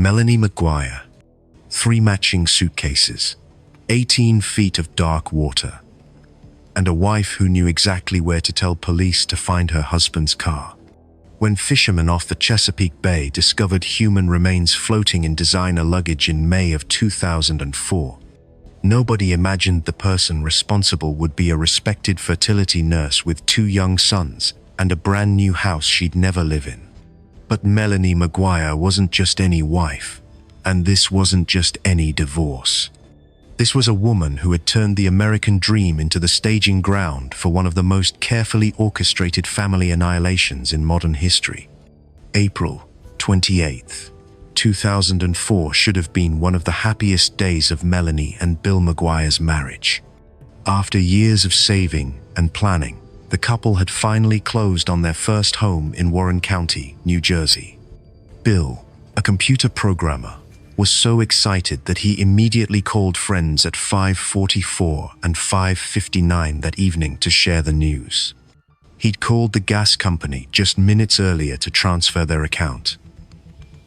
Melanie McGuire. 3 matching suitcases, 18 feet of dark water, and a wife who knew exactly where to tell police to find her husband's car. When fishermen off the Chesapeake Bay discovered human remains floating in designer luggage in May of 2004, nobody imagined the person responsible would be a respected fertility nurse with 2 young sons and a brand new house she'd never live in. But Melanie McGuire wasn't just any wife, and this wasn't just any divorce. This was a woman who had turned the American dream into the staging ground for one of the most carefully orchestrated family annihilations in modern history. April 28th, 2004 should have been one of the happiest days of Melanie and Bill McGuire's marriage. After years of saving and planning, the couple had finally closed on their first home in Warren County, New Jersey. Bill, a computer programmer, was so excited that he immediately called friends at 5:44 and 5:59 that evening to share the news. He'd called the gas company just minutes earlier to transfer their account.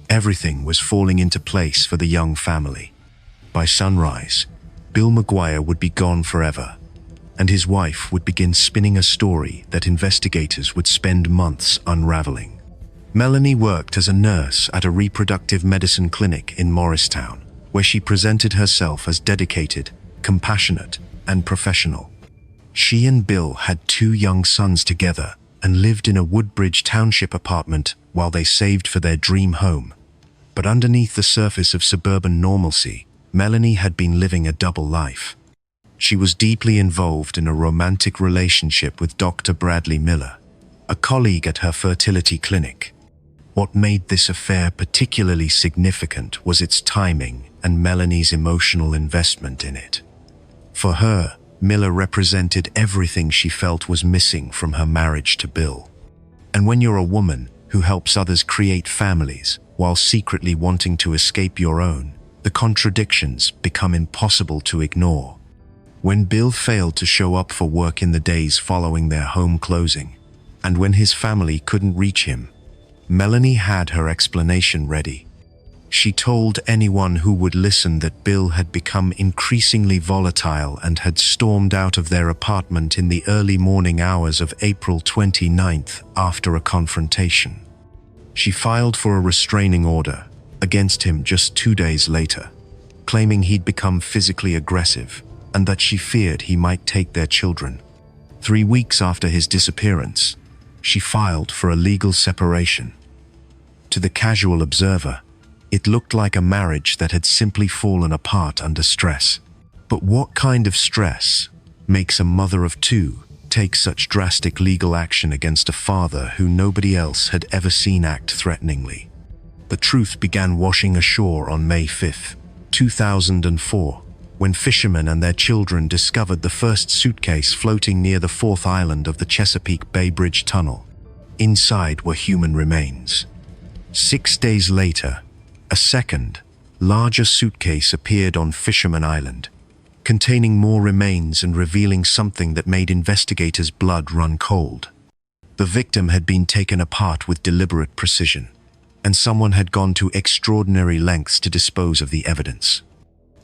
Everything was falling into place for the young family. By sunrise, Bill McGuire would be gone forever, and his wife would begin spinning a story that investigators would spend months unraveling. Melanie worked as a nurse at a reproductive medicine clinic in Morristown, where she presented herself as dedicated, compassionate, and professional. She and Bill had 2 young sons together and lived in a Woodbridge Township apartment while they saved for their dream home. But underneath the surface of suburban normalcy, Melanie had been living a double life. She was deeply involved in a romantic relationship with Dr. Bradley Miller, a colleague at her fertility clinic. What made this affair particularly significant was its timing and Melanie's emotional investment in it. For her, Miller represented everything she felt was missing from her marriage to Bill. And when you're a woman who helps others create families while secretly wanting to escape your own, the contradictions become impossible to ignore. When Bill failed to show up for work in the days following their home closing, and when his family couldn't reach him, Melanie had her explanation ready. She told anyone who would listen that Bill had become increasingly volatile and had stormed out of their apartment in the early morning hours of April 29th after a confrontation. She filed for a restraining order against him just 2 days later, claiming he'd become physically aggressive and that she feared he might take their children. 3 weeks after his disappearance, she filed for a legal separation. To the casual observer, it looked like a marriage that had simply fallen apart under stress. But what kind of stress makes a mother of 2 take such drastic legal action against a father who nobody else had ever seen act threateningly? The truth began washing ashore on May 5, 2004, when fishermen and their children discovered the first suitcase floating near the 4th island of the Chesapeake Bay Bridge Tunnel. Inside were human remains. 6 days later, a second, larger suitcase appeared on Fisherman Island, containing more remains and revealing something that made investigators' blood run cold. The victim had been taken apart with deliberate precision, and someone had gone to extraordinary lengths to dispose of the evidence.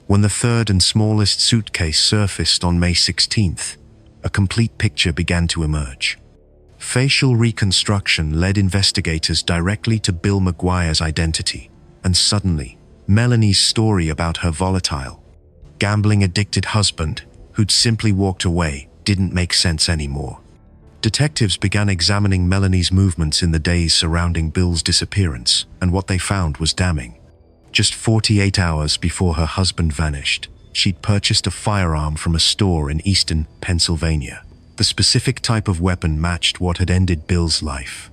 When the third and smallest suitcase surfaced on May 16th, a complete picture began to emerge. Facial reconstruction led investigators directly to Bill McGuire's identity, and suddenly, Melanie's story about her volatile, gambling-addicted husband, who'd simply walked away, didn't make sense anymore. Detectives began examining Melanie's movements in the days surrounding Bill's disappearance, and what they found was damning. Just 48 hours before her husband vanished, she'd purchased a firearm from a store in eastern Pennsylvania. The specific type of weapon matched what had ended Bill's life.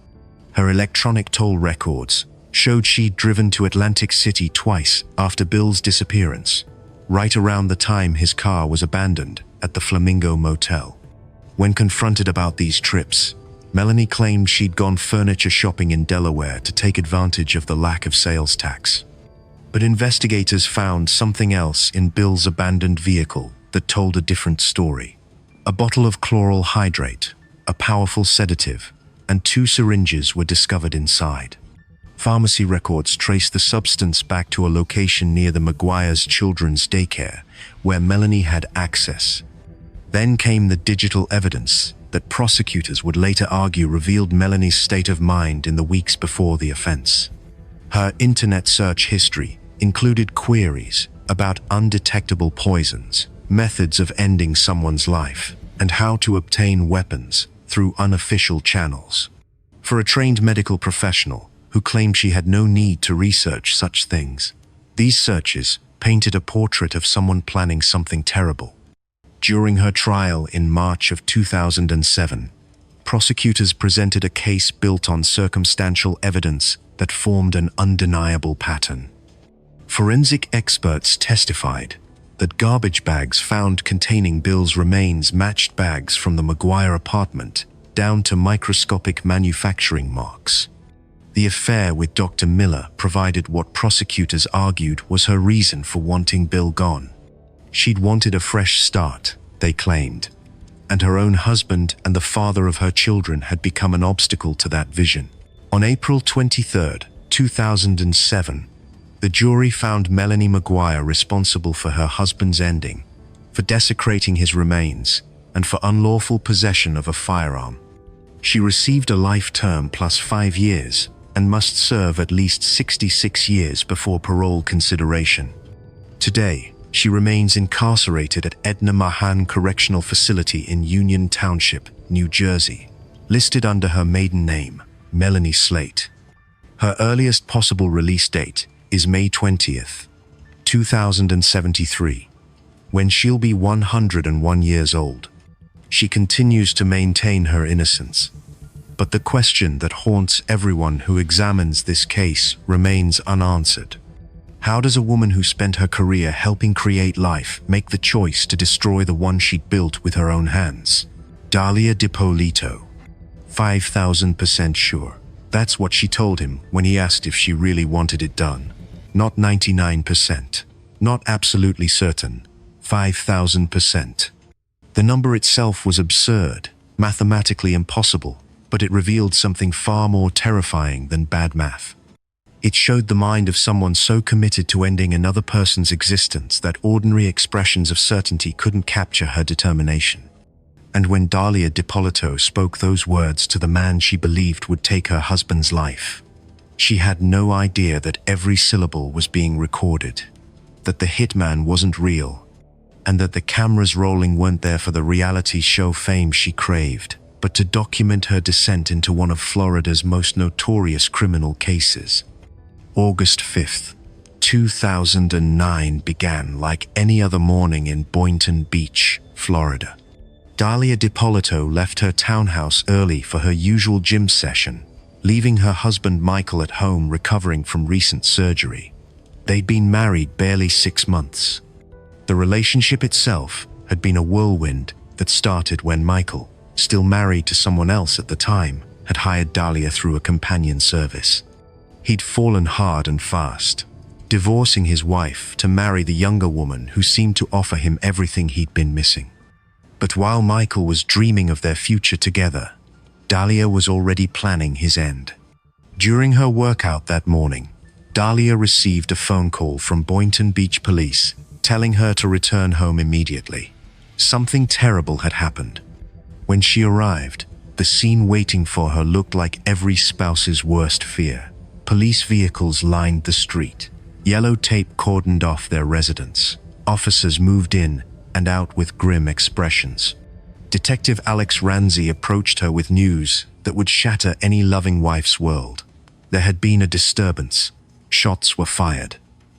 Her electronic toll records showed she'd driven to Atlantic City twice after Bill's disappearance, right around the time his car was abandoned at the Flamingo Motel. When confronted about these trips, Melanie claimed she'd gone furniture shopping in Delaware to take advantage of the lack of sales tax. But investigators found something else in Bill's abandoned vehicle that told a different story. A bottle of chloral hydrate, a powerful sedative, and 2 syringes were discovered inside. Pharmacy records traced the substance back to a location near the Maguire's children's daycare, where Melanie had access. Then came the digital evidence that prosecutors would later argue revealed Melanie's state of mind in the weeks before the offense. Her internet search history included queries about undetectable poisons, methods of ending someone's life, and how to obtain weapons through unofficial channels. For a trained medical professional who claimed she had no need to research such things, these searches painted a portrait of someone planning something terrible. During her trial in March of 2007, prosecutors presented a case built on circumstantial evidence that formed an undeniable pattern. Forensic experts testified that garbage bags found containing Bill's remains matched bags from the Maguire apartment down to microscopic manufacturing marks. The affair with Dr. Miller provided what prosecutors argued was her reason for wanting Bill gone. She'd wanted a fresh start, they claimed, and her own husband and the father of her children had become an obstacle to that vision. On April 23, 2007, the jury found Melanie Maguire responsible for her husband's ending, for desecrating his remains, and for unlawful possession of a firearm. She received a life term plus 5 years and must serve at least 66 years before parole consideration. Today, she remains incarcerated at Edna Mahan Correctional Facility in Union Township, New Jersey, listed under her maiden name, Melanie Slate. Her earliest possible release date is May 20th, 2073, when she'll be 101 years old. She continues to maintain her innocence, but the question that haunts everyone who examines this case remains unanswered. How does a woman who spent her career helping create life make the choice to destroy the one she'd built with her own hands? Dalia DiPolito. 5,000% sure. That's what she told him when he asked if she really wanted it done. Not 99%. Not absolutely certain. 5,000%. The number itself was absurd, mathematically impossible, but it revealed something far more terrifying than bad math. It showed the mind of someone so committed to ending another person's existence that ordinary expressions of certainty couldn't capture her determination. And when Dalia DiPolito spoke those words to the man she believed would take her husband's life, she had no idea that every syllable was being recorded, that the hitman wasn't real, and that the cameras rolling weren't there for the reality show fame she craved, but to document her descent into one of Florida's most notorious criminal cases. August 5th, 2009 began like any other morning in Boynton Beach, Florida. Dalia DiPolito left her townhouse early for her usual gym session, leaving her husband Michael at home recovering from recent surgery. They'd been married barely 6 months. The relationship itself had been a whirlwind that started when Michael, still married to someone else at the time, had hired Dalia through a companion service. He'd fallen hard and fast, divorcing his wife to marry the younger woman who seemed to offer him everything he'd been missing. But while Michael was dreaming of their future together, Dalia was already planning his end. During her workout that morning, Dalia received a phone call from Boynton Beach police telling her to return home immediately. Something terrible had happened. When she arrived, the scene waiting for her looked like every spouse's worst fear. Police vehicles lined the street. Yellow tape cordoned off their residence. Officers moved in and out with grim expressions. Detective Alex Ranzi approached her with news that would shatter any loving wife's world. There had been a disturbance. Shots were fired.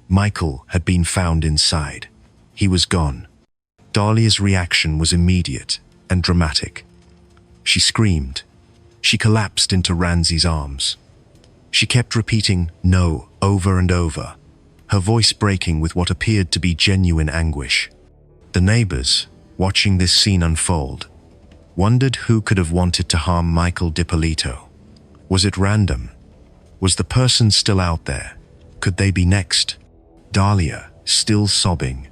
Michael had been found inside. He was gone. Dalia's reaction was immediate and dramatic. She screamed. She collapsed into Ranzi's arms. She kept repeating "no" over and over, her voice breaking with what appeared to be genuine anguish. The neighbors, watching this scene unfold, wondered who could have wanted to harm Michael DiPolito. Was it random? Was the person still out there? Could they be next? Dalia, still sobbing,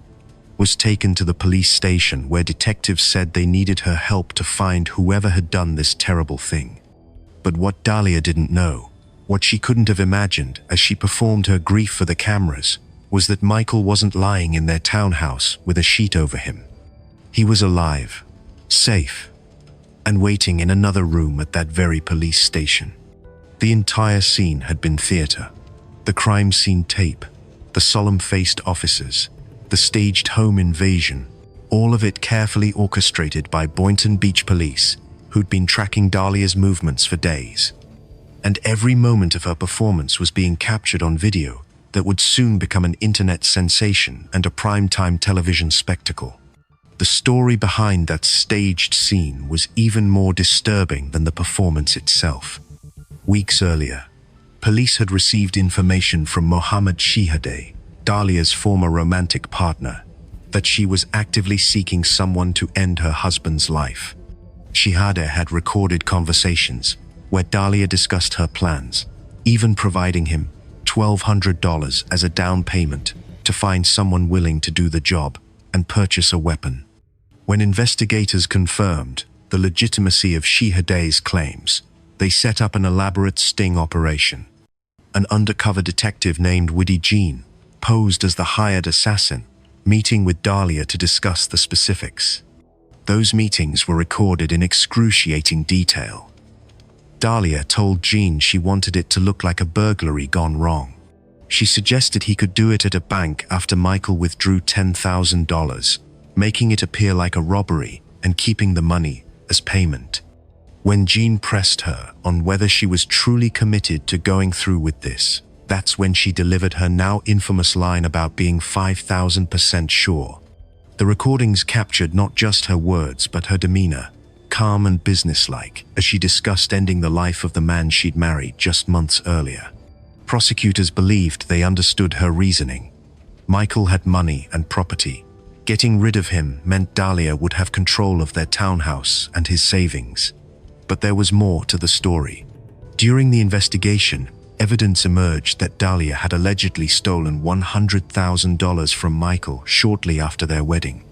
was taken to the police station where detectives said they needed her help to find whoever had done this terrible thing. But what Dalia didn't know What she couldn't have imagined as she performed her grief for the cameras was that Michael wasn't lying in their townhouse with a sheet over him. He was alive, safe, and waiting in another room at that very police station. The entire scene had been theater. The crime scene tape, the solemn-faced officers, the staged home invasion, all of it carefully orchestrated by Boynton Beach police, who'd been tracking Dahlia's movements for days. And every moment of her performance was being captured on video that would soon become an internet sensation and a primetime television spectacle. The story behind that staged scene was even more disturbing than the performance itself. Weeks earlier, police had received information from Mohammed Shihadeh, Dahlia's former romantic partner, that she was actively seeking someone to end her husband's life. Shihadeh had recorded conversations where Dahlia discussed her plans, even providing him $1,200 as a down payment to find someone willing to do the job and purchase a weapon. When investigators confirmed the legitimacy of Shihadeh's claims, they set up an elaborate sting operation. An undercover detective named Widdy Jean posed as the hired assassin, meeting with Dahlia to discuss the specifics. Those meetings were recorded in excruciating detail. Dahlia told Jean she wanted it to look like a burglary gone wrong. She suggested he could do it at a bank after Michael withdrew $10,000, making it appear like a robbery and keeping the money as payment. When Jean pressed her on whether she was truly committed to going through with this, that's when she delivered her now infamous line about being 5,000% sure. The recordings captured not just her words but her demeanor, calm and businesslike, as she discussed ending the life of the man she'd married just months earlier. Prosecutors believed they understood her reasoning. Michael had money and property. Getting rid of him meant Dahlia would have control of their townhouse and his savings. But there was more to the story. During the investigation, evidence emerged that Dahlia had allegedly stolen $100,000 from Michael shortly after their wedding.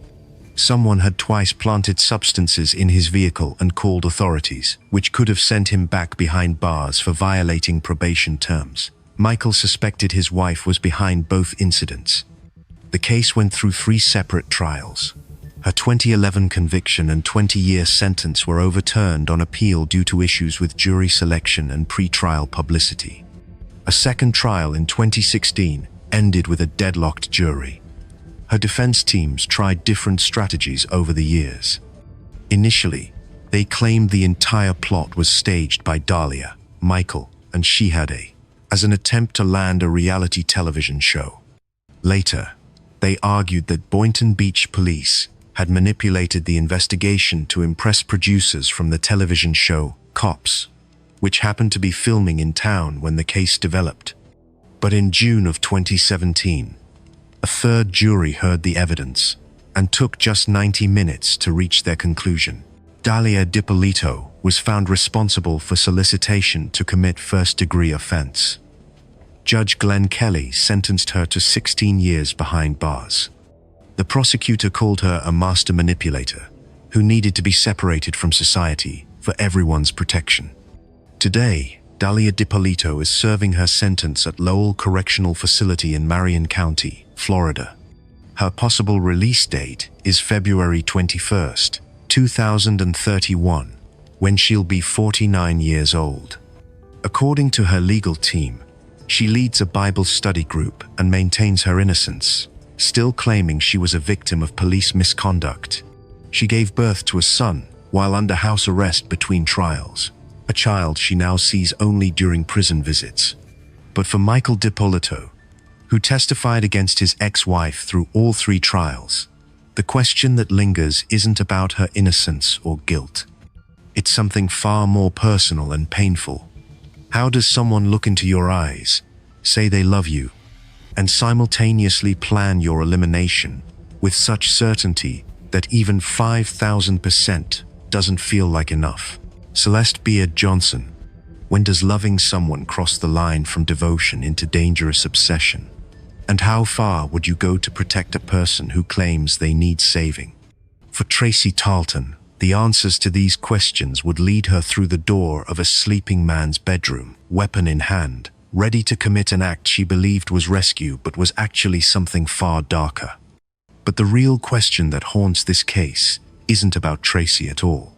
Someone had twice planted substances in his vehicle and called authorities, which could have sent him back behind bars for violating probation terms. Michael suspected his wife was behind both incidents. The case went through 3 separate trials. Her 2011 conviction and 20-year sentence were overturned on appeal due to issues with jury selection and pre-trial publicity. A second trial in 2016 ended with a deadlocked jury. Her defense teams tried different strategies over the years. Initially, they claimed the entire plot was staged by Dahlia, Michael, and Shihadeh as an attempt to land a reality television show. Later, they argued that Boynton Beach police had manipulated the investigation to impress producers from the television show Cops, which happened to be filming in town when the case developed. But in June of 2017, a third jury heard the evidence and took just 90 minutes to reach their conclusion. Dahlia DiPolito was found responsible for solicitation to commit first-degree offense. Judge Glenn Kelly sentenced her to 16 years behind bars. The prosecutor called her a master manipulator who needed to be separated from society for everyone's protection. Today, Dahlia DiPolito is serving her sentence at Lowell Correctional Facility in Marion County, Florida. Her possible release date is February 21, 2031, when she'll be 49 years old. According to her legal team, she leads a Bible study group and maintains her innocence, still claiming she was a victim of police misconduct. She gave birth to a son while under house arrest between trials, a child she now sees only during prison visits. But for Michael DiPolito, who testified against his ex-wife through all 3 trials, the question that lingers isn't about her innocence or guilt. It's something far more personal and painful. How does someone look into your eyes, say they love you, and simultaneously plan your elimination with such certainty that even 5,000% doesn't feel like enough? Celeste Beard Johnson, when does loving someone cross the line from devotion into dangerous obsession? And how far would you go to protect a person who claims they need saving? For Tracy Tarleton, The answers to these questions would lead her through the door of a sleeping man's bedroom, weapon in hand, ready to commit an act she believed was rescue but was actually something far darker. But the real question that haunts this case isn't about Tracy at all.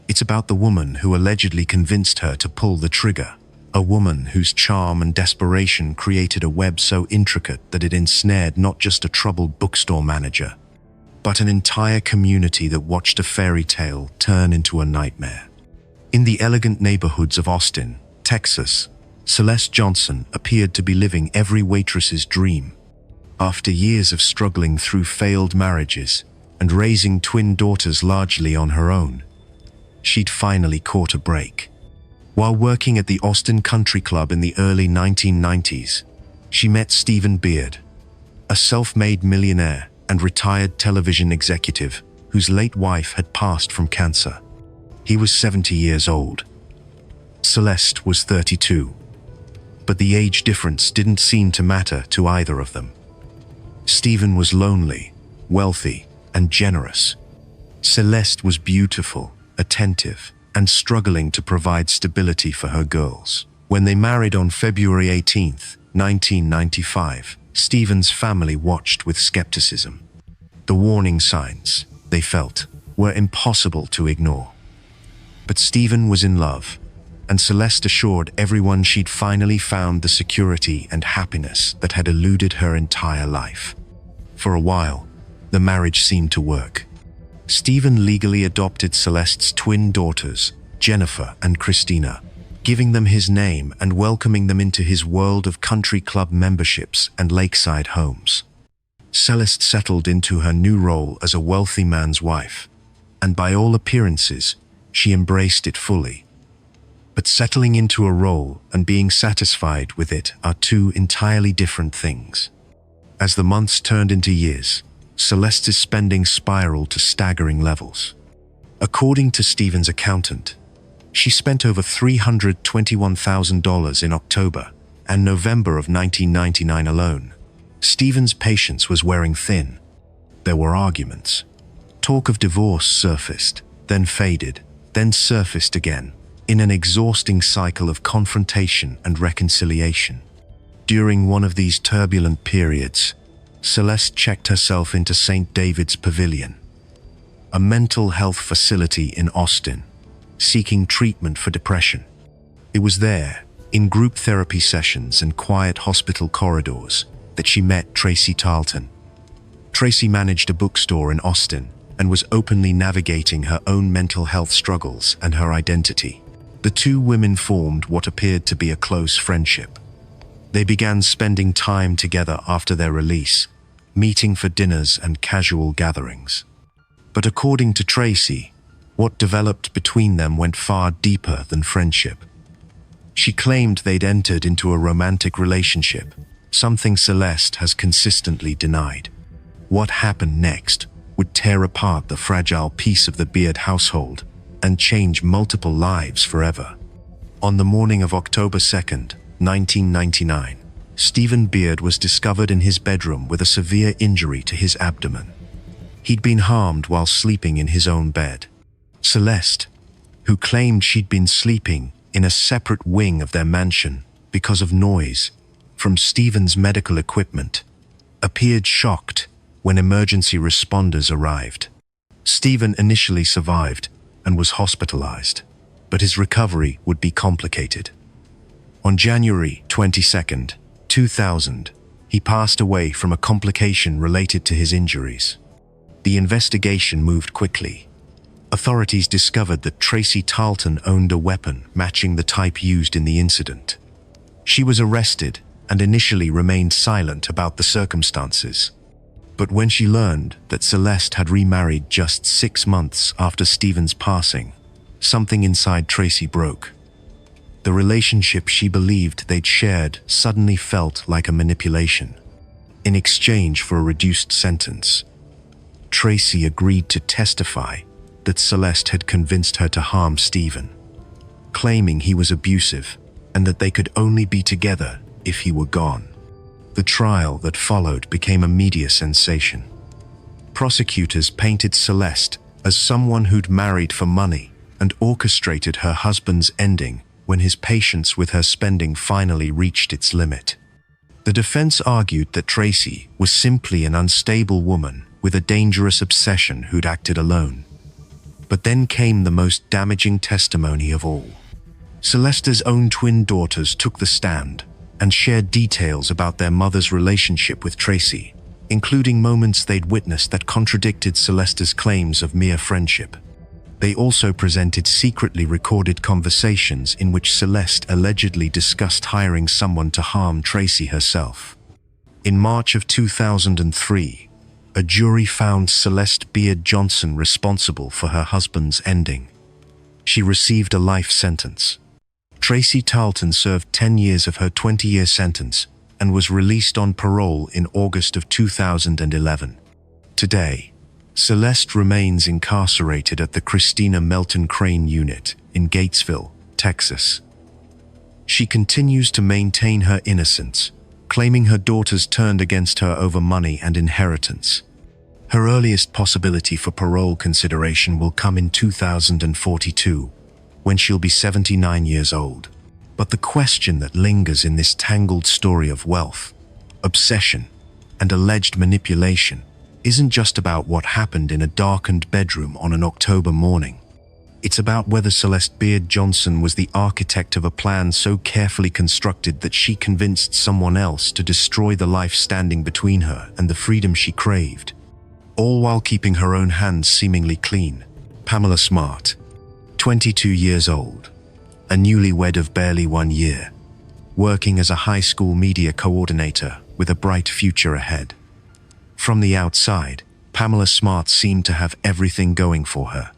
It's about the woman who allegedly convinced her to pull the trigger, a woman whose charm and desperation created a web so intricate that it ensnared not just a troubled bookstore manager, but an entire community that watched a fairy tale turn into a nightmare. In the elegant neighborhoods of Austin, Texas, Celeste Johnson appeared to be living every waitress's dream. After years of struggling through failed marriages and raising twin daughters largely on her own, she'd finally caught a break. While working at the Austin Country Club in the early 1990s, she met Stephen Beard, a self-made millionaire and retired television executive whose late wife had passed from cancer. He was 70 years old. Celeste was 32. But the age difference didn't seem to matter to either of them. Stephen was lonely, wealthy, and generous. Celeste was beautiful, attentive, and struggling to provide stability for her girls. When they married on February 18, 1995, Stephen's family watched with skepticism. The warning signs, they felt, were impossible to ignore. But Stephen was in love, and Celeste assured everyone she'd finally found the security and happiness that had eluded her entire life. For a while, the marriage seemed to work. Stephen legally adopted Celeste's twin daughters, Jennifer and Christina, giving them his name and welcoming them into his world of country club memberships and lakeside homes. Celeste settled into her new role as a wealthy man's wife, and by all appearances, she embraced it fully. But settling into a role and being satisfied with it are two entirely different things. As the months turned into years, Celeste's spending spiraled to staggering levels. According to Stephen's accountant, she spent over $321,000 in October and November of 1999 alone. Stephen's patience was wearing thin. There were arguments. Talk of divorce surfaced, then faded, then surfaced again, in an exhausting cycle of confrontation and reconciliation. During one of these turbulent periods, Celeste checked herself into St. David's Pavilion, a mental health facility in Austin, seeking treatment for depression. It was there, in group therapy sessions and quiet hospital corridors, that she met Tracy Tarleton. Tracy managed a bookstore in Austin and was openly navigating her own mental health struggles and her identity. The two women formed what appeared to be a close friendship. They began spending time together after their release, meeting for dinners and casual gatherings. But according to Tracy, what developed between them went far deeper than friendship. She claimed they'd entered into a romantic relationship, something Celeste has consistently denied. What happened next would tear apart the fragile piece of the Beard household and change multiple lives forever. On the morning of October 2nd, 1999, Stephen Beard was discovered in his bedroom with a severe injury to his abdomen. He'd been harmed while sleeping in his own bed. Celeste, who claimed she'd been sleeping in a separate wing of their mansion because of noise from Stephen's medical equipment, appeared shocked when emergency responders arrived. Stephen initially survived and was hospitalized, but his recovery would be complicated. On January 22nd, 2000, he passed away from a complication related to his injuries. The investigation moved quickly. Authorities discovered that Tracy Tarleton owned a weapon matching the type used in the incident. She was arrested and initially remained silent about the circumstances. But when she learned that Celeste had remarried just 6 months after Stephen's passing, something inside Tracy broke. The relationship she believed they'd shared suddenly felt like a manipulation. In exchange for a reduced sentence, Tracy agreed to testify that Celeste had convinced her to harm Stephen, claiming he was abusive and that they could only be together if he were gone. The trial that followed became a media sensation. Prosecutors painted Celeste as someone who'd married for money and orchestrated her husband's ending when his patience with her spending finally reached its limit. The defense argued that Tracy was simply an unstable woman with a dangerous obsession who'd acted alone. But then came the most damaging testimony of all. Celeste's own twin daughters took the stand and shared details about their mother's relationship with Tracy, including moments they'd witnessed that contradicted Celeste's claims of mere friendship. They also presented secretly recorded conversations in which Celeste allegedly discussed hiring someone to harm Tracy herself. In March of 2003, a jury found Celeste Beard Johnson responsible for her husband's ending. She received a life sentence. Tracy Tarleton served 10 years of her 20-year sentence and was released on parole in August of 2011. Today, Celeste remains incarcerated at the Christina Melton Crane Unit in Gatesville, Texas. She continues to maintain her innocence, claiming her daughters turned against her over money and inheritance. Her earliest possibility for parole consideration will come in 2042, when she'll be 79 years old. But the question that lingers in this tangled story of wealth, obsession, and alleged manipulation isn't just about what happened in a darkened bedroom on an October morning. It's about whether Celeste Beard Johnson was the architect of a plan so carefully constructed that she convinced someone else to destroy the life standing between her and the freedom she craved, all while keeping her own hands seemingly clean. Pamela Smart, 22 years old, a newlywed of barely 1 year, working as a high school media coordinator with a bright future ahead. From the outside, Pamela Smart seemed to have everything going for her.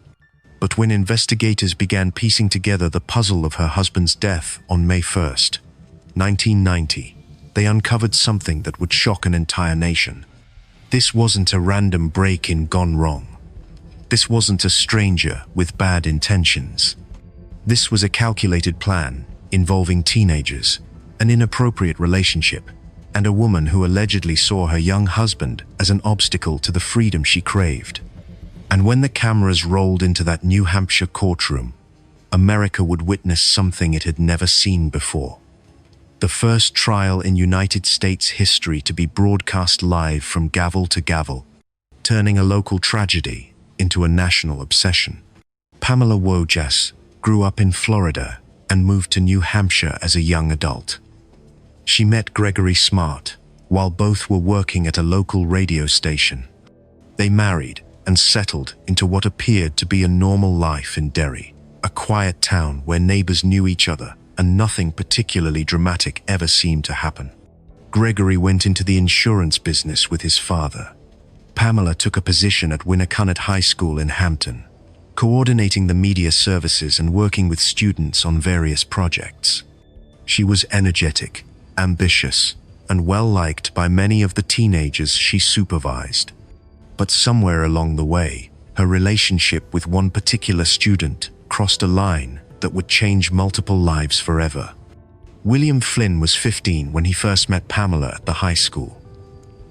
But when investigators began piecing together the puzzle of her husband's death on May 1st, 1990, they uncovered something that would shock an entire nation. This wasn't a random break-in gone wrong. This wasn't a stranger with bad intentions. This was a calculated plan involving teenagers, an inappropriate relationship, and a woman who allegedly saw her young husband as an obstacle to the freedom she craved. And when the cameras rolled into that New Hampshire courtroom, America would witness something it had never seen before. The first trial in United States history to be broadcast live from gavel to gavel, turning a local tragedy into a national obsession. Pamela Wojas grew up in Florida and moved to New Hampshire as a young adult. She met Gregory Smart while both were working at a local radio station. They married and settled into what appeared to be a normal life in Derry, a quiet town where neighbors knew each other and nothing particularly dramatic ever seemed to happen. Gregory went into the insurance business with his father. Pamela took a position at Winnicott High School in Hampton, coordinating the media services and working with students on various projects. She was energetic, ambitious, and well-liked by many of the teenagers she supervised. But somewhere along the way, her relationship with one particular student crossed a line that would change multiple lives forever. William Flynn was 15 when he first met Pamela at the high school.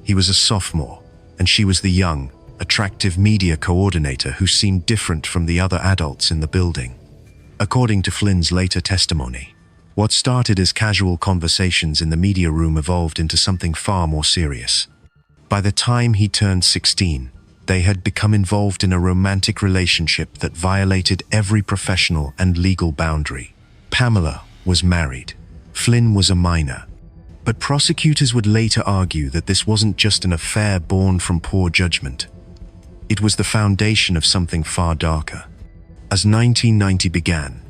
He was a sophomore, and she was the young, attractive media coordinator who seemed different from the other adults in the building. According to Flynn's later testimony, what started as casual conversations in the media room evolved into something far more serious. By the time he turned 16, they had become involved in a romantic relationship that violated every professional and legal boundary. Pamela was married. Flynn was a minor. But prosecutors would later argue that this wasn't just an affair born from poor judgment. It was the foundation of something far darker. As 1990 began,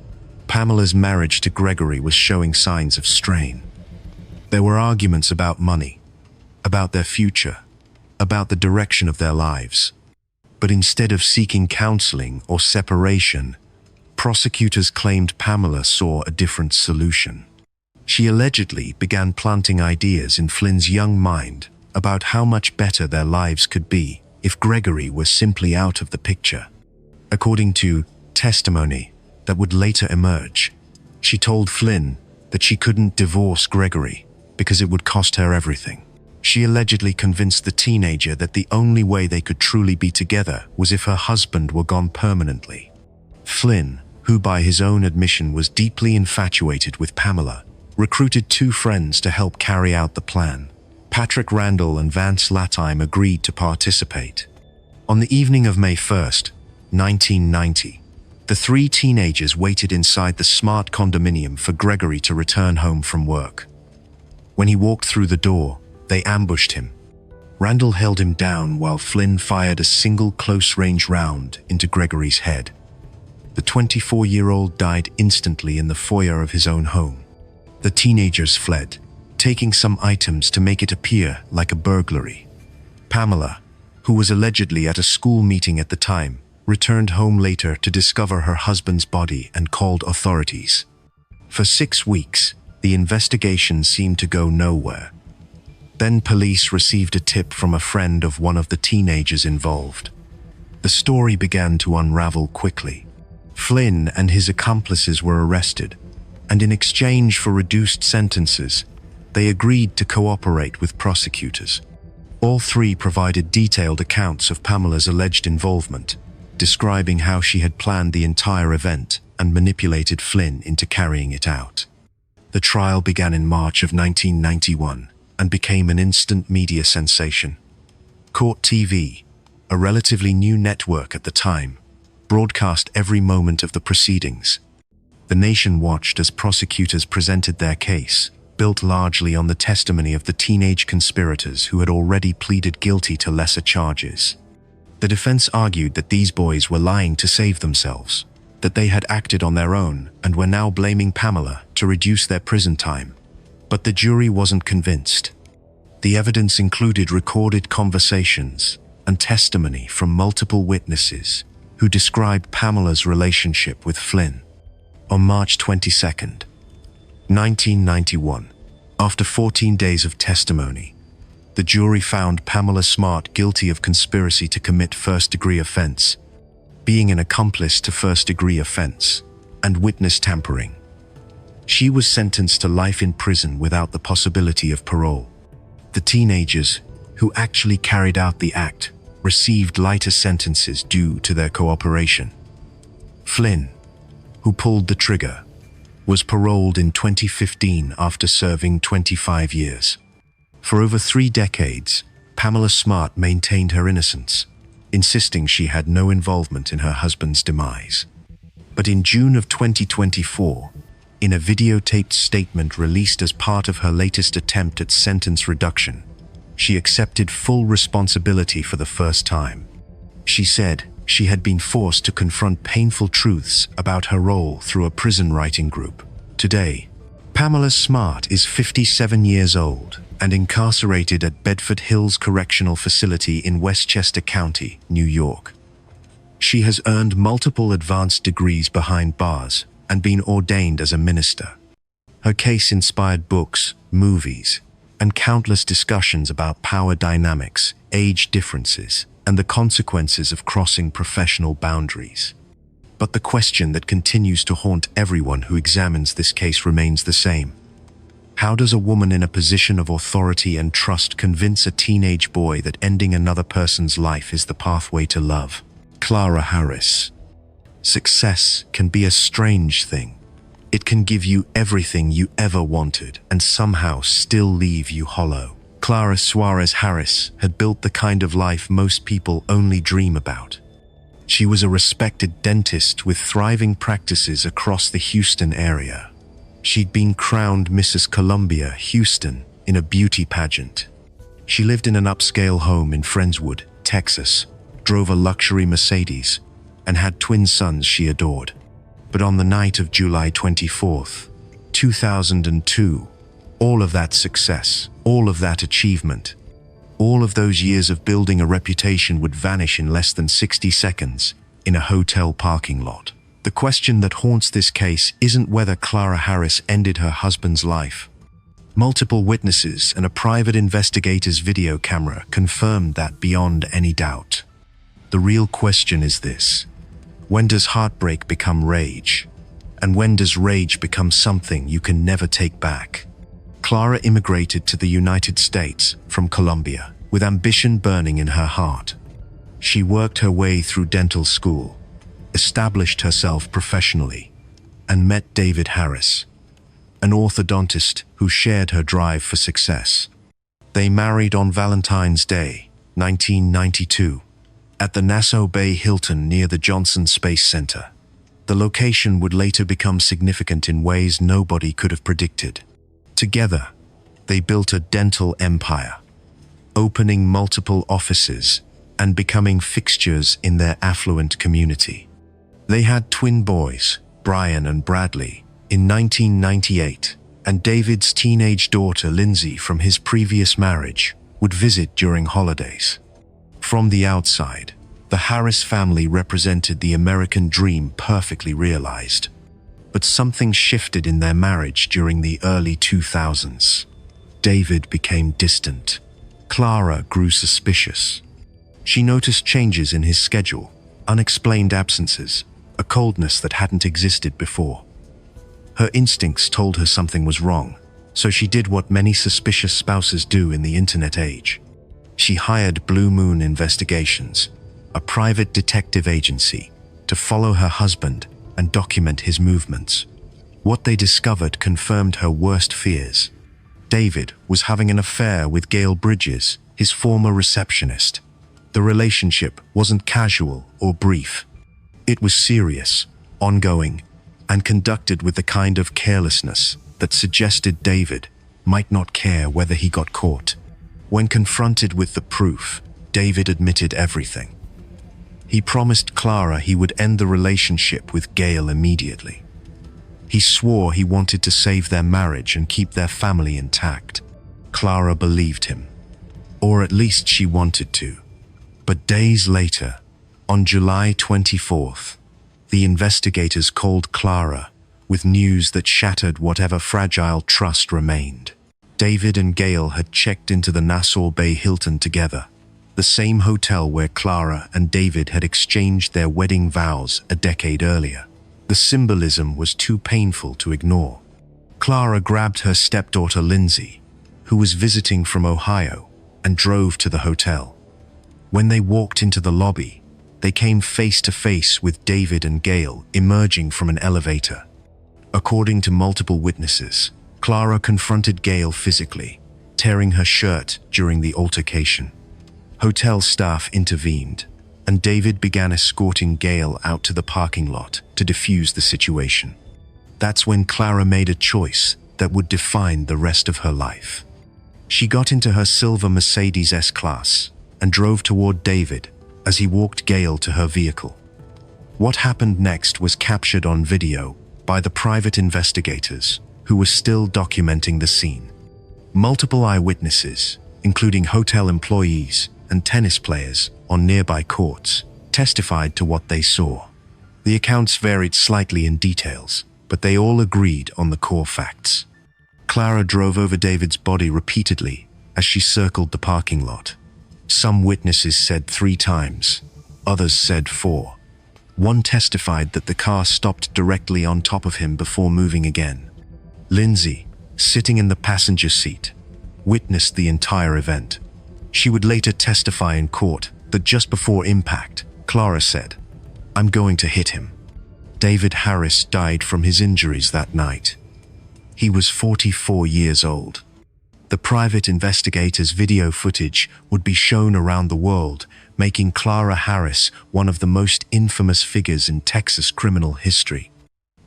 Pamela's marriage to Gregory was showing signs of strain. There were arguments about money, about their future, about the direction of their lives. But instead of seeking counseling or separation, prosecutors claimed Pamela saw a different solution. She allegedly began planting ideas in Flynn's young mind about how much better their lives could be if Gregory were simply out of the picture. According to testimony that would later emerge, she told Flynn that she couldn't divorce Gregory because it would cost her everything. She allegedly convinced the teenager that the only way they could truly be together was if her husband were gone permanently. Flynn, who by his own admission was deeply infatuated with Pamela, recruited two friends to help carry out the plan. Patrick Randall and Vance Latime agreed to participate. On the evening of May 1st, 1990, the three teenagers waited inside the Smart condominium for Gregory to return home from work. When he walked through the door, they ambushed him. Randall held him down while Flynn fired a single close-range round into Gregory's head. The 24-year-old died instantly in the foyer of his own home. The teenagers fled, taking some items to make it appear like a burglary. Pamela, who was allegedly at a school meeting at the time, returned home later to discover her husband's body and called authorities. For 6 weeks, the investigation seemed to go nowhere. Then police received a tip from a friend of one of the teenagers involved. The story began to unravel quickly. Flynn and his accomplices were arrested, and in exchange for reduced sentences, they agreed to cooperate with prosecutors. All three provided detailed accounts of Pamela's alleged involvement, describing how she had planned the entire event and manipulated Flynn into carrying it out. The trial began in March of 1991 and became an instant media sensation. Court TV, a relatively new network at the time, broadcast every moment of the proceedings. The nation watched as prosecutors presented their case, built largely on the testimony of the teenage conspirators who had already pleaded guilty to lesser charges. The defense argued that these boys were lying to save themselves, that they had acted on their own and were now blaming Pamela to reduce their prison time. But the jury wasn't convinced. The evidence included recorded conversations and testimony from multiple witnesses who described Pamela's relationship with Flynn. On March 22nd, 1991, after 14 days of testimony, the jury found Pamela Smart guilty of conspiracy to commit first-degree offense, being an accomplice to first-degree offense, and witness tampering. She was sentenced to life in prison without the possibility of parole. The teenagers, who actually carried out the act, received lighter sentences due to their cooperation. Flynn, who pulled the trigger, was paroled in 2015 after serving 25 years. For over 3 decades, Pamela Smart maintained her innocence, insisting she had no involvement in her husband's demise. But in June of 2024, in a videotaped statement released as part of her latest attempt at sentence reduction, she accepted full responsibility for the first time. She said she had been forced to confront painful truths about her role through a prison writing group. Today, Pamela Smart is 57 years old and incarcerated at Bedford Hills Correctional Facility in Westchester County, New York. She has earned multiple advanced degrees behind bars and been ordained as a minister. Her case inspired books, movies, and countless discussions about power dynamics, age differences, and the consequences of crossing professional boundaries. But the question that continues to haunt everyone who examines this case remains the same. How does a woman in a position of authority and trust convince a teenage boy that ending another person's life is the pathway to love? Clara Harris. Success can be a strange thing. It can give you everything you ever wanted and somehow still leave you hollow. Clara Suarez Harris had built the kind of life most people only dream about. She was a respected dentist with thriving practices across the Houston area. She'd been crowned Mrs. Columbia, Houston, in a beauty pageant. She lived in an upscale home in Friendswood, Texas, drove a luxury Mercedes, and had twin sons she adored. But on the night of July 24th, 2002, all of that success, all of that achievement, all of those years of building a reputation would vanish in less than 60 seconds in a hotel parking lot. The question that haunts this case isn't whether Clara Harris ended her husband's life. Multiple witnesses and a private investigator's video camera confirmed that beyond any doubt. The real question is this: when does heartbreak become rage? And when does rage become something you can never take back? Clara immigrated to the United States from Colombia, with ambition burning in her heart. She worked her way through dental school, established herself professionally, and met David Harris, an orthodontist who shared her drive for success. They married on Valentine's Day, 1992, at the Nassau Bay Hilton near the Johnson Space Center. The location would later become significant in ways nobody could have predicted. Together, they built a dental empire, opening multiple offices and becoming fixtures in their affluent community. They had twin boys, Brian and Bradley, in 1998, and David's teenage daughter, Lindsay, from his previous marriage, would visit during holidays. From the outside, the Harris family represented the American dream perfectly realized. But something shifted in their marriage during the early 2000s. David became distant. Clara grew suspicious. She noticed changes in his schedule, unexplained absences, a coldness that hadn't existed before. Her instincts told her something was wrong, so she did what many suspicious spouses do in the internet age. She hired Blue Moon Investigations, a private detective agency, to follow her husband and document his movements. What they discovered confirmed her worst fears. David was having an affair with Gail Bridges, his former receptionist. The relationship wasn't casual or brief. It was serious, ongoing, and conducted with the kind of carelessness that suggested David might not care whether he got caught. When confronted with the proof, David admitted everything. He promised Clara he would end the relationship with Gail immediately. He swore he wanted to save their marriage and keep their family intact. Clara believed him, or at least she wanted to. But days later, on July 24th, the investigators called Clara with news that shattered whatever fragile trust remained. David and Gail had checked into the Nassau Bay Hilton together, the same hotel where Clara and David had exchanged their wedding vows a decade earlier. The symbolism was too painful to ignore. Clara grabbed her stepdaughter Lindsay, who was visiting from Ohio, and drove to the hotel. When they walked into the lobby, they came face to face with David and Gail emerging from an elevator. According to multiple witnesses, Clara confronted Gail physically, tearing her shirt during the altercation. Hotel staff intervened, and David began escorting Gail out to the parking lot to defuse the situation. That's when Clara made a choice that would define the rest of her life. She got into her silver Mercedes S-Class and drove toward David as he walked Gail to her vehicle. What happened next was captured on video by the private investigators who were still documenting the scene. Multiple eyewitnesses, including hotel employees and tennis players on nearby courts, testified to what they saw. The accounts varied slightly in details, but they all agreed on the core facts. Clara drove over David's body repeatedly as she circled the parking lot. Some witnesses said 3 times, others said 4. One testified that the car stopped directly on top of him before moving again. Lindsay, sitting in the passenger seat, witnessed the entire event. She would later testify in court that just before impact, Clara said, "I'm going to hit him." David Harris died from his injuries that night. He was 44 years old. The private investigators' video footage would be shown around the world, making Clara Harris one of the most infamous figures in Texas criminal history.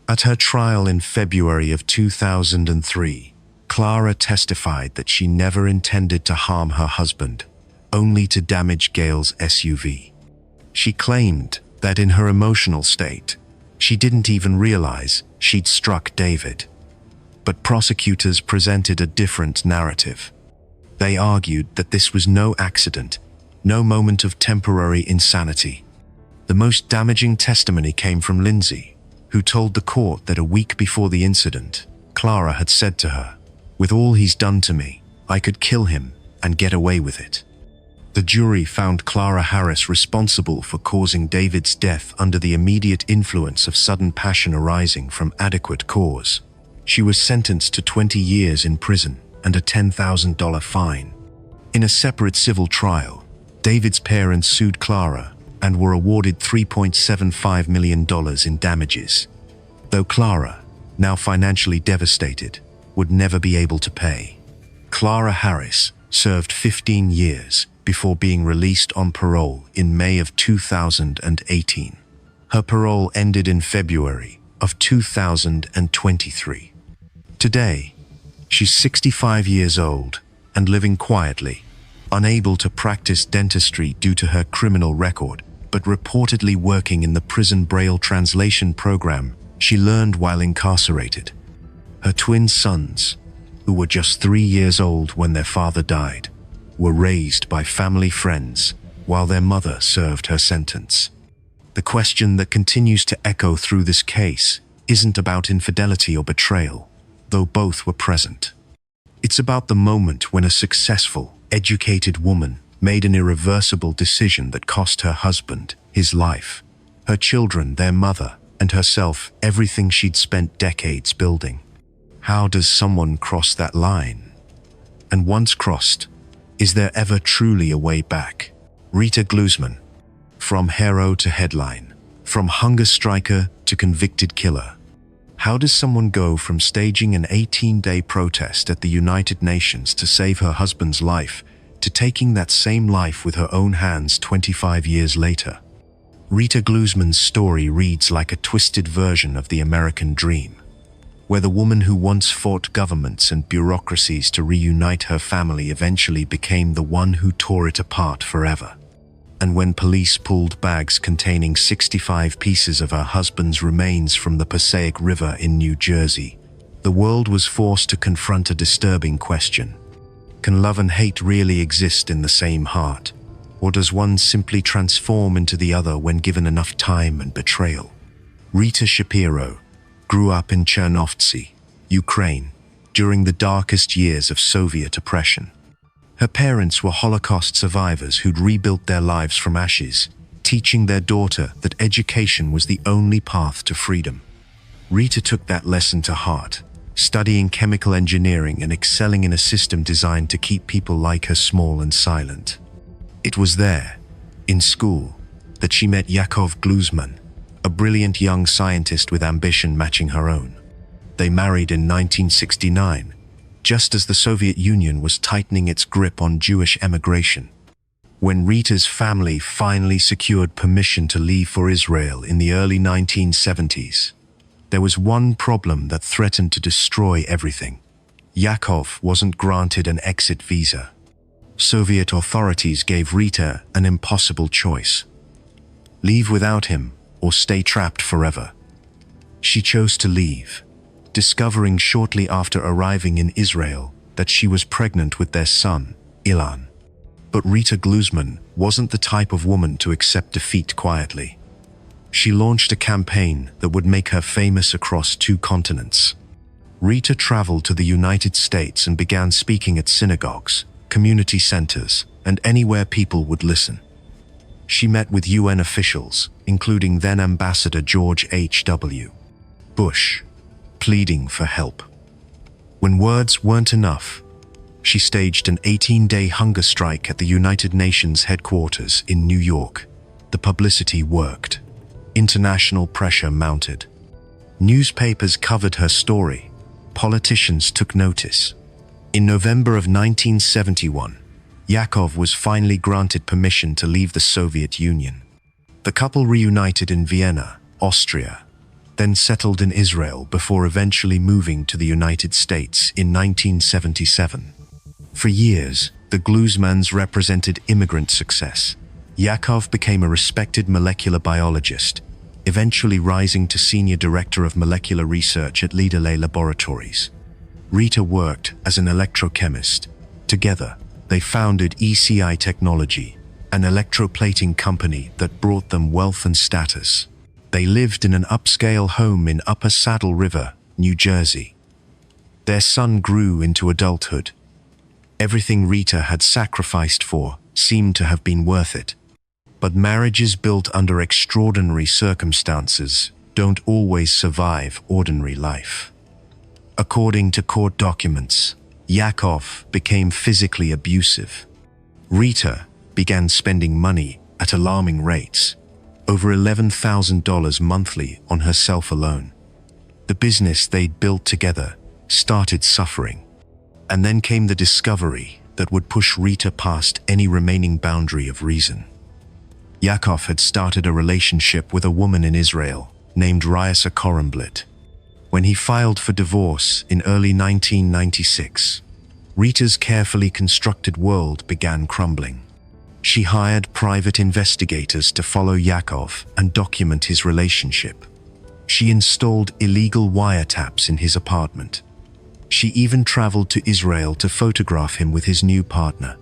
At her trial in February of 2003, Clara testified that she never intended to harm her husband, only to damage Gail's SUV. She claimed that in her emotional state, she didn't even realize she'd struck David. But prosecutors presented a different narrative. They argued that this was no accident, no moment of temporary insanity. The most damaging testimony came from Lindsay, who told the court that a week before the incident, Clara had said to her, "With all he's done to me, I could kill him and get away with it." The jury found Clara Harris responsible for causing David's death under the immediate influence of sudden passion arising from adequate cause. She was sentenced to 20 years in prison, and a $10,000 fine. In a separate civil trial, David's parents sued Clara and were awarded $3.75 million in damages, though Clara, now financially devastated, would never be able to pay. Clara Harris served 15 years before being released on parole in May of 2018. Her parole ended in February of 2023. Today, she's 65 years old and living quietly, unable to practice dentistry due to her criminal record, but reportedly working in the prison Braille translation program she learned while incarcerated. Her twin sons, who were just 3 years old when their father died, were raised by family friends while their mother served her sentence. The question that continues to echo through this case isn't about infidelity or betrayal, though both were present. It's about the moment when a successful, educated woman made an irreversible decision that cost her husband his life, her children their mother, and herself everything she'd spent decades building. How does someone cross that line? And once crossed, is there ever truly a way back? Rita Glusman. From hero to headline, from hunger striker to convicted killer. How does someone go from staging an 18-day protest at the United Nations to save her husband's life to taking that same life with her own hands 25 years later? Rita Glusman's story reads like a twisted version of the American dream, where the woman who once fought governments and bureaucracies to reunite her family eventually became the one who tore it apart forever. And when police pulled bags containing 65 pieces of her husband's remains from the Passaic River in New Jersey, the world was forced to confront a disturbing question. Can love and hate really exist in the same heart? Or does one simply transform into the other when given enough time and betrayal? Rita Shapiro grew up in Chernovtsi, Ukraine, during the darkest years of Soviet oppression. Her parents were Holocaust survivors who'd rebuilt their lives from ashes, teaching their daughter that education was the only path to freedom. Rita took that lesson to heart, studying chemical engineering and excelling in a system designed to keep people like her small and silent. It was there, in school, that she met Yakov Glusman, a brilliant young scientist with ambition matching her own. They married in 1969, just as the Soviet Union was tightening its grip on Jewish emigration. When Rita's family finally secured permission to leave for Israel in the early 1970s, there was one problem that threatened to destroy everything. Yakov wasn't granted an exit visa. Soviet authorities gave Rita an impossible choice: leave without him or stay trapped forever. She chose to leave, discovering shortly after arriving in Israel that she was pregnant with their son, Ilan. But Rita Glusman wasn't the type of woman to accept defeat quietly. She launched a campaign that would make her famous across 2 continents. Rita traveled to the United States and began speaking at synagogues, community centers, and anywhere people would listen. She met with UN officials, including then Ambassador George H.W. Bush, pleading for help. When words weren't enough, she staged an 18-day hunger strike at the United Nations headquarters in New York. The publicity worked. International pressure mounted. Newspapers covered her story. Politicians took notice. In November of 1971, Yakov was finally granted permission to leave the Soviet Union. The couple reunited in Vienna, Austria, then settled in Israel before eventually moving to the United States in 1977. For years, the Glusmans represented immigrant success. Yakov became a respected molecular biologist, eventually rising to senior director of molecular research at Leaderley Laboratories. Rita worked as an electrochemist. Together, they founded ECI Technology, an electroplating company that brought them wealth and status. They lived in an upscale home in Upper Saddle River, New Jersey. Their son grew into adulthood. Everything Rita had sacrificed for seemed to have been worth it. But marriages built under extraordinary circumstances don't always survive ordinary life. According to court documents, Yakov became physically abusive. Rita began spending money at alarming rates, over $11,000 monthly on herself alone. The business they'd built together started suffering. And then came the discovery that would push Rita past any remaining boundary of reason. Yakov had started a relationship with a woman in Israel named Raisa Korenblit. When he filed for divorce in early 1996, Rita's carefully constructed world began crumbling. She hired private investigators to follow Yakov and document his relationship. She installed illegal wiretaps in his apartment. She even traveled to Israel to photograph him with his new partner.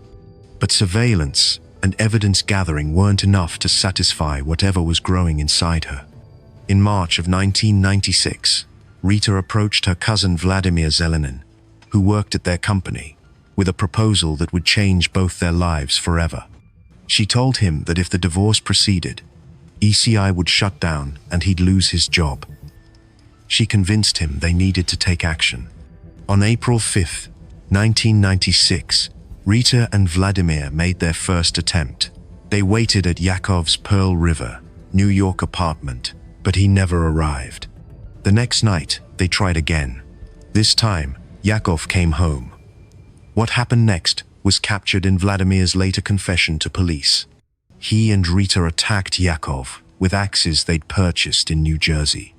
But surveillance and evidence gathering weren't enough to satisfy whatever was growing inside her. In March of 1996, Rita approached her cousin Vladimir Zelenin, who worked at their company, with a proposal that would change both their lives forever. She told him that if the divorce proceeded, ECI would shut down and he'd lose his job. She convinced him they needed to take action. On April 5, 1996, Rita and Vladimir made their first attempt. They waited at Yakov's Pearl River, New York apartment, but he never arrived. The next night, they tried again. This time, Yakov came home. What happened next was captured in Vladimir's later confession to police. He and Rita attacked Yakov with axes they'd purchased in New Jersey.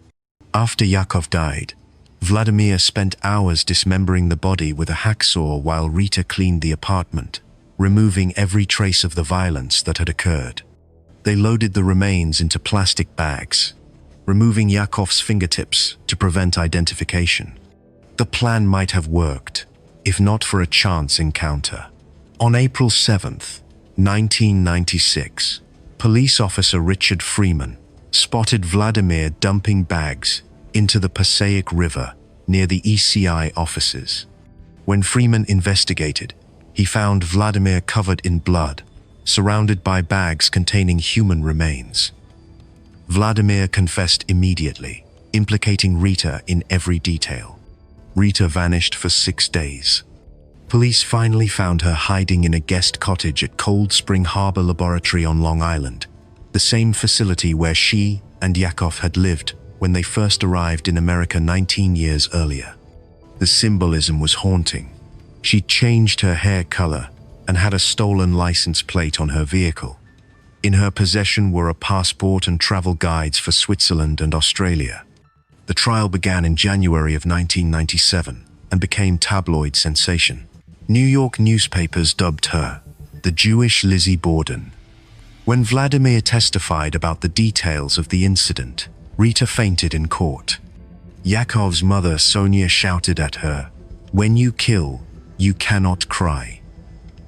After Yakov died, Vladimir spent hours dismembering the body with a hacksaw while Rita cleaned the apartment, removing every trace of the violence that had occurred. They loaded the remains into plastic bags, removing Yakov's fingertips to prevent identification. The plan might have worked, if not for a chance encounter. On April 7th, 1996, police officer Richard Freeman spotted Vladimir dumping bags into the Passaic River near the ECI offices. When Freeman investigated, he found Vladimir covered in blood, surrounded by bags containing human remains. Vladimir confessed immediately, implicating Rita in every detail. Rita vanished for 6 days. Police finally found her hiding in a guest cottage at Cold Spring Harbor Laboratory on Long Island, the same facility where she and Yakov had lived when they first arrived in America 19 years earlier. The symbolism was haunting. She'd changed her hair color and had a stolen license plate on her vehicle. In her possession were a passport and travel guides for Switzerland and Australia. The trial began in January of 1997 and became tabloid sensation. New York newspapers dubbed her the Jewish Lizzie Borden. When Vladimir testified about the details of the incident, Rita fainted in court. Yakov's mother Sonia shouted at her, "When you kill, you cannot cry."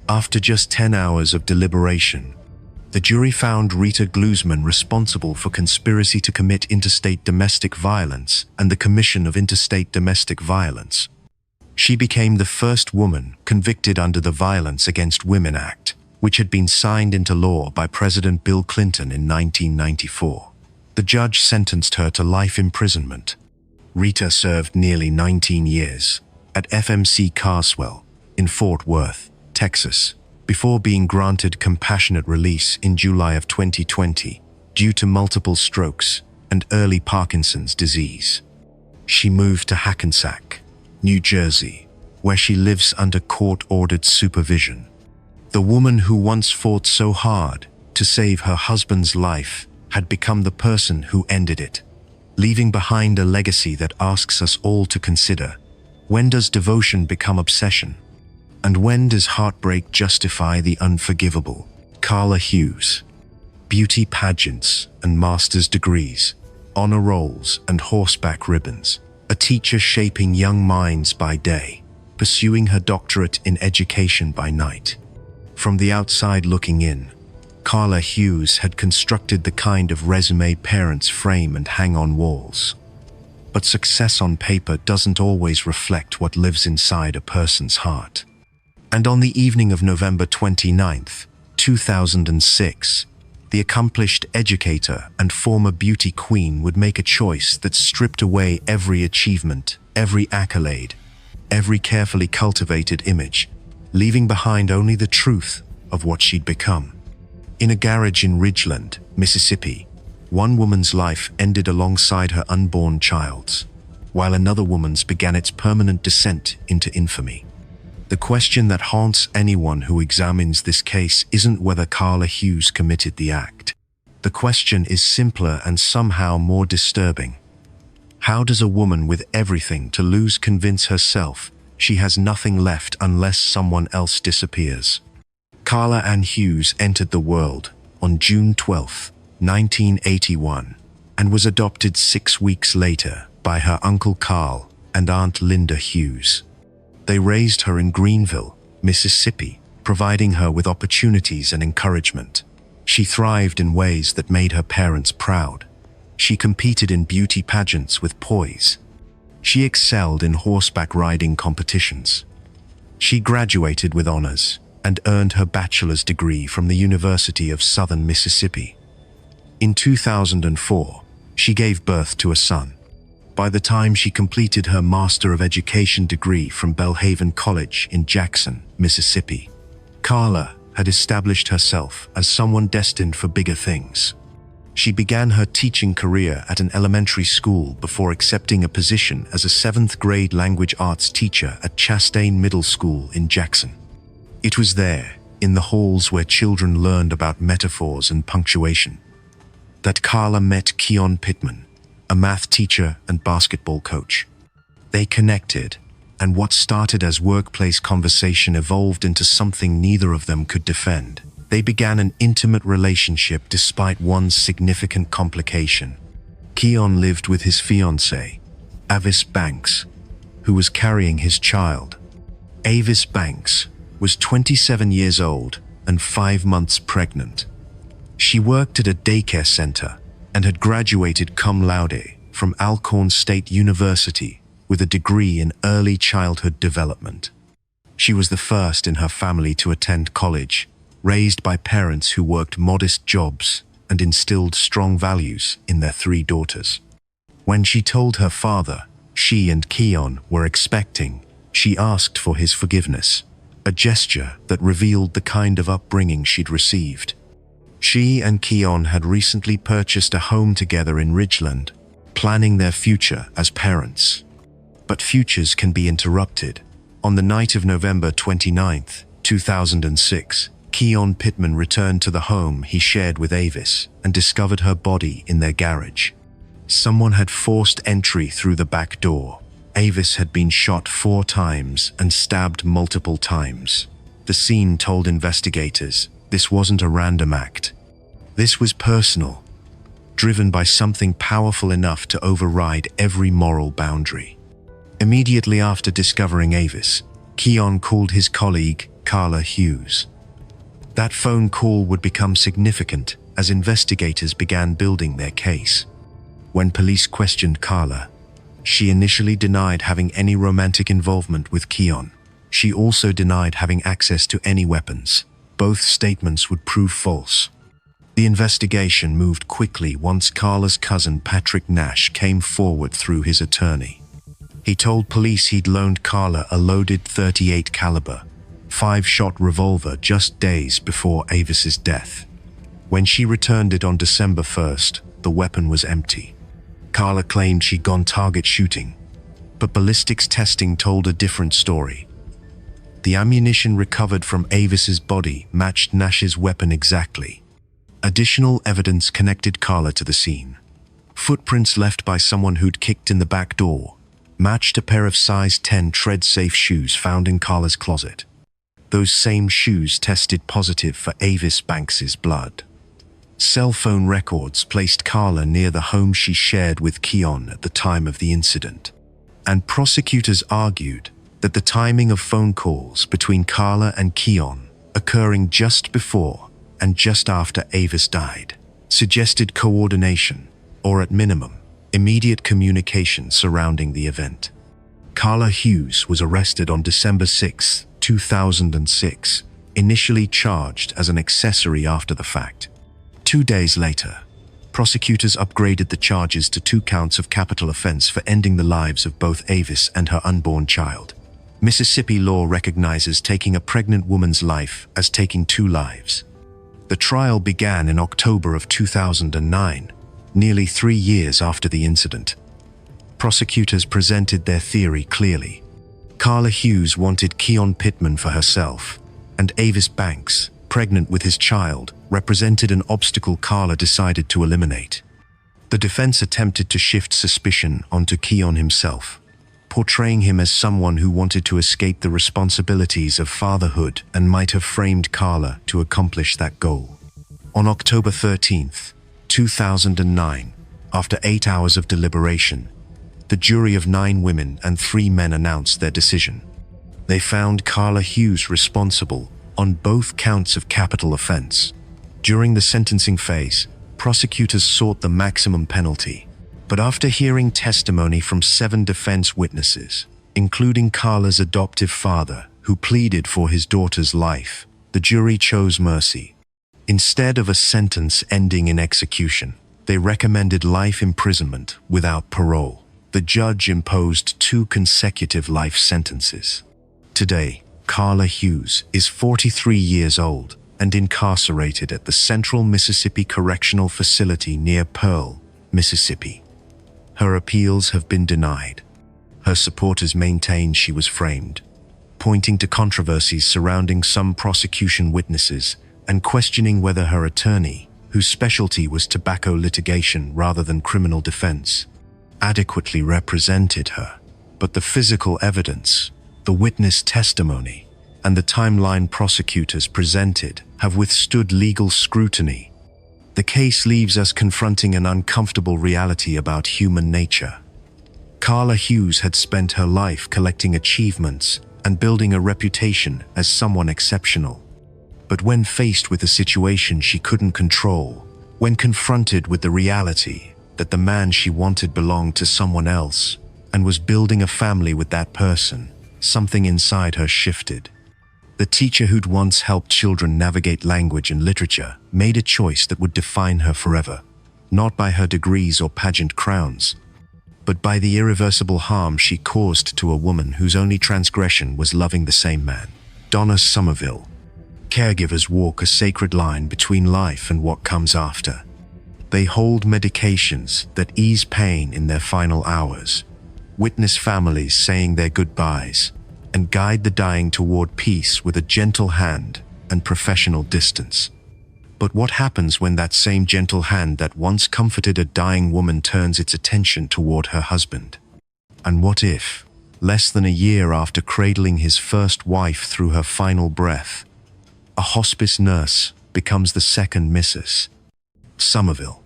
After just 10 hours of deliberation, the jury found Rita Glusman responsible for conspiracy to commit interstate domestic violence and the commission of interstate domestic violence. She became the first woman convicted under the Violence Against Women Act, which had been signed into law by President Bill Clinton in 1994. The judge sentenced her to life imprisonment. Rita served nearly 19 years at FMC Carswell in Fort Worth, Texas, before being granted compassionate release in July of 2020 due to multiple strokes and early Parkinson's disease. She moved to Hackensack, New Jersey, where she lives under court-ordered supervision. The woman who once fought so hard to save her husband's life had become the person who ended it, leaving behind a legacy that asks us all to consider: when does devotion become obsession? And when does heartbreak justify the unforgivable? Carla Hughes. Beauty pageants and master's degrees, honor rolls and horseback ribbons. A teacher shaping young minds by day, pursuing her doctorate in education by night. From the outside looking in, Carla Hughes had constructed the kind of resume parents frame and hang on walls. But success on paper doesn't always reflect what lives inside a person's heart. And on the evening of November 29th, 2006, the accomplished educator and former beauty queen would make a choice that stripped away every achievement, every accolade, every carefully cultivated image, leaving behind only the truth of what she'd become. In a garage in Ridgeland, Mississippi, one woman's life ended alongside her unborn child's, while another woman's began its permanent descent into infamy. The question that haunts anyone who examines this case isn't whether Carla Hughes committed the act. The question is simpler and somehow more disturbing. How does a woman with everything to lose convince herself she has nothing left unless someone else disappears? Carla Ann Hughes entered the world on June 12, 1981, and was adopted 6 weeks later by her Uncle Carl and Aunt Linda Hughes. They raised her in Greenville, Mississippi, providing her with opportunities and encouragement. She thrived in ways that made her parents proud. She competed in beauty pageants with poise. She excelled in horseback riding competitions. She graduated with honors and earned her bachelor's degree from the University of Southern Mississippi. In 2004, she gave birth to a son. By the time she completed her Master of Education degree from Belhaven College in Jackson, Mississippi, Carla had established herself as someone destined for bigger things. She began her teaching career at an elementary school before accepting a position as a 7th grade language arts teacher at Chastain Middle School in Jackson. It was there, in the halls where children learned about metaphors and punctuation, that Carla met Keon Pittman, a math teacher and basketball coach. They connected, and what started as workplace conversation evolved into something neither of them could defend. They began an intimate relationship despite one significant complication. Keon lived with his fiancée, Avis Banks, who was carrying his child. Avis Banks was 27 years old and 5 months pregnant. She worked at a daycare center and had graduated cum laude from Alcorn State University with a degree in early childhood development. She was the first in her family to attend college, raised by parents who worked modest jobs and instilled strong values in their 3 daughters. When she told her father she and Keon were expecting, she asked for his forgiveness, a gesture that revealed the kind of upbringing she'd received. She and Keon had recently purchased a home together in Ridgeland, planning their future as parents. But futures can be interrupted. On the night of November 29, 2006, Keon Pittman returned to the home he shared with Avis and discovered her body in their garage. Someone had forced entry through the back door. Avis had been shot 4 times and stabbed multiple times. The scene told investigators this wasn't a random act. This was personal, driven by something powerful enough to override every moral boundary. Immediately after discovering Avis, Keon called his colleague, Carla Hughes. That phone call would become significant as investigators began building their case. When police questioned Carla, she initially denied having any romantic involvement with Keon. She also denied having access to any weapons. Both statements would prove false. The investigation moved quickly once Carla's cousin Patrick Nash came forward through his attorney. He told police he'd loaned Carla a loaded .38 caliber, 5-shot revolver just days before Avis's death. When she returned it on December 1st, the weapon was empty. Carla claimed she'd gone target shooting, but ballistics testing told a different story. The ammunition recovered from Avis's body matched Nash's weapon exactly. Additional evidence connected Carla to the scene. Footprints left by someone who'd kicked in the back door matched a pair of size 10 tread-safe shoes found in Carla's closet. Those same shoes tested positive for Avis Banks's blood. Cell phone records placed Carla near the home she shared with Keon at the time of the incident, and prosecutors argued that the timing of phone calls between Carla and Keon, occurring just before and just after Avis died, suggested coordination, or at minimum, immediate communication surrounding the event. Carla Hughes was arrested on December 6, 2006, initially charged as an accessory after the fact. 2 days later, prosecutors upgraded the charges to 2 counts of capital offense for ending the lives of both Avis and her unborn child. Mississippi law recognizes taking a pregnant woman's life as taking two lives. The trial began in October of 2009, nearly 3 years after the incident. Prosecutors presented their theory clearly. Carla Hughes wanted Keon Pittman for herself, and Avis Banks, pregnant with his child, represented an obstacle Carla decided to eliminate. The defense attempted to shift suspicion onto Keon himself, portraying him as someone who wanted to escape the responsibilities of fatherhood and might have framed Carla to accomplish that goal. On October 13th, 2009, after 8 hours of deliberation, the jury of 9 women and 3 men announced their decision. They found Carla Hughes responsible on both counts of capital offense. During the sentencing phase, prosecutors sought the maximum penalty. But after hearing testimony from 7 defense witnesses, including Carla's adoptive father, who pleaded for his daughter's life, the jury chose mercy. Instead of a sentence ending in execution, they recommended life imprisonment without parole. The judge imposed 2 consecutive life sentences. Today, Carla Hughes is 43 years old and incarcerated at the Central Mississippi Correctional Facility near Pearl, Mississippi. Her appeals have been denied. Her supporters maintain she was framed, pointing to controversies surrounding some prosecution witnesses and questioning whether her attorney, whose specialty was tobacco litigation rather than criminal defense, adequately represented her. But the physical evidence, the witness testimony, and the timeline prosecutors presented have withstood legal scrutiny. The case leaves us confronting an uncomfortable reality about human nature. Carla Hughes had spent her life collecting achievements and building a reputation as someone exceptional. But when faced with a situation she couldn't control, when confronted with the reality that the man she wanted belonged to someone else and was building a family with that person, something inside her shifted. The teacher who'd once helped children navigate language and literature made a choice that would define her forever, not by her degrees or pageant crowns, but by the irreversible harm she caused to a woman whose only transgression was loving the same man. Donna Somerville. Caregivers walk a sacred line between life and what comes after. They hold medications that ease pain in their final hours, witness families saying their goodbyes, and guide the dying toward peace with a gentle hand and professional distance. But what happens when that same gentle hand that once comforted a dying woman turns its attention toward her husband? And what if, less than a year after cradling his first wife through her final breath, a hospice nurse becomes the second Mrs. Somerville,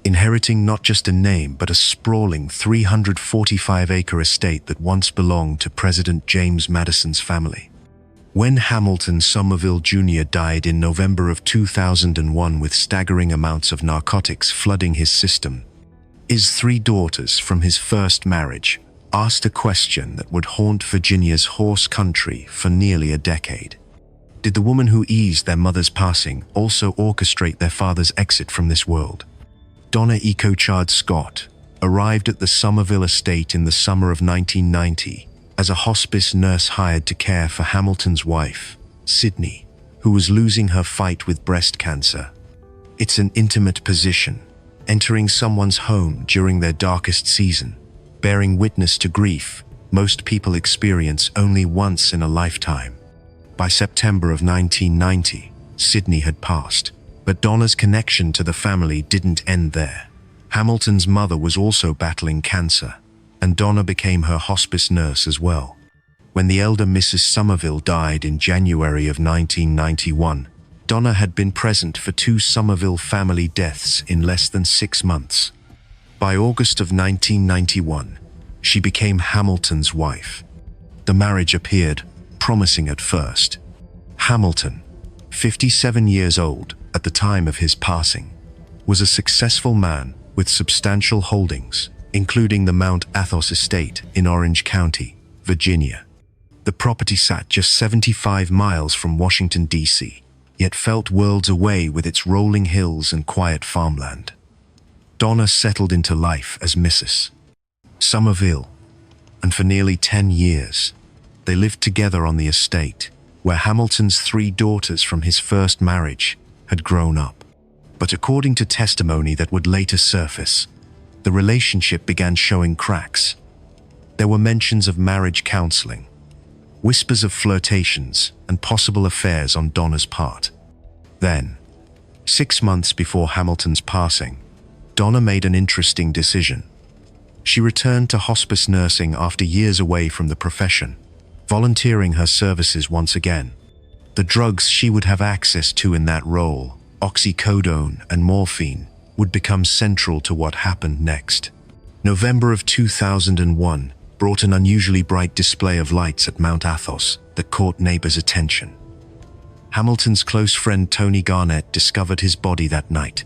inheriting not just a name but a sprawling 345-acre estate that once belonged to President James Madison's family? When Hamilton Somerville Jr. died in November of 2001 with staggering amounts of narcotics flooding his system, his 3 daughters from his first marriage asked a question that would haunt Virginia's horse country for nearly a decade. Did the woman who eased their mother's passing also orchestrate their father's exit from this world? Donna Ecochard Scott arrived at the Somerville estate in the summer of 1990 as a hospice nurse hired to care for Hamilton's wife, Sydney, who was losing her fight with breast cancer. It's an intimate position, entering someone's home during their darkest season, bearing witness to grief most people experience only once in a lifetime. By September of 1990, Sydney had passed. But Donna's connection to the family didn't end there. Hamilton's mother was also battling cancer, and Donna became her hospice nurse as well. When the elder Mrs. Somerville died in January of 1991, Donna had been present for 2 Somerville family deaths in less than 6 months. By August of 1991, she became Hamilton's wife. The marriage appeared promising at first. Hamilton, 57 years old at the time of his passing, was a successful man with substantial holdings, including the Mount Athos estate in Orange County, Virginia. The property sat just 75 miles from Washington, D.C., yet felt worlds away with its rolling hills and quiet farmland. Donna settled into life as Mrs. Somerville, and for nearly 10 years, They lived together on the estate, where Hamilton's 3 daughters from his first marriage had grown up. But according to testimony that would later surface, the relationship began showing cracks. There were mentions of marriage counseling, whispers of flirtations, and possible affairs on Donna's part. Then, 6 months before Hamilton's passing, Donna made an interesting decision. She returned to hospice nursing after years away from the profession, volunteering her services once again. The drugs she would have access to in that role, oxycodone and morphine, would become central to what happened next. November of 2001 brought an unusually bright display of lights at Mount Athos that caught neighbors' attention. Hamilton's close friend Tony Garnett discovered his body that night.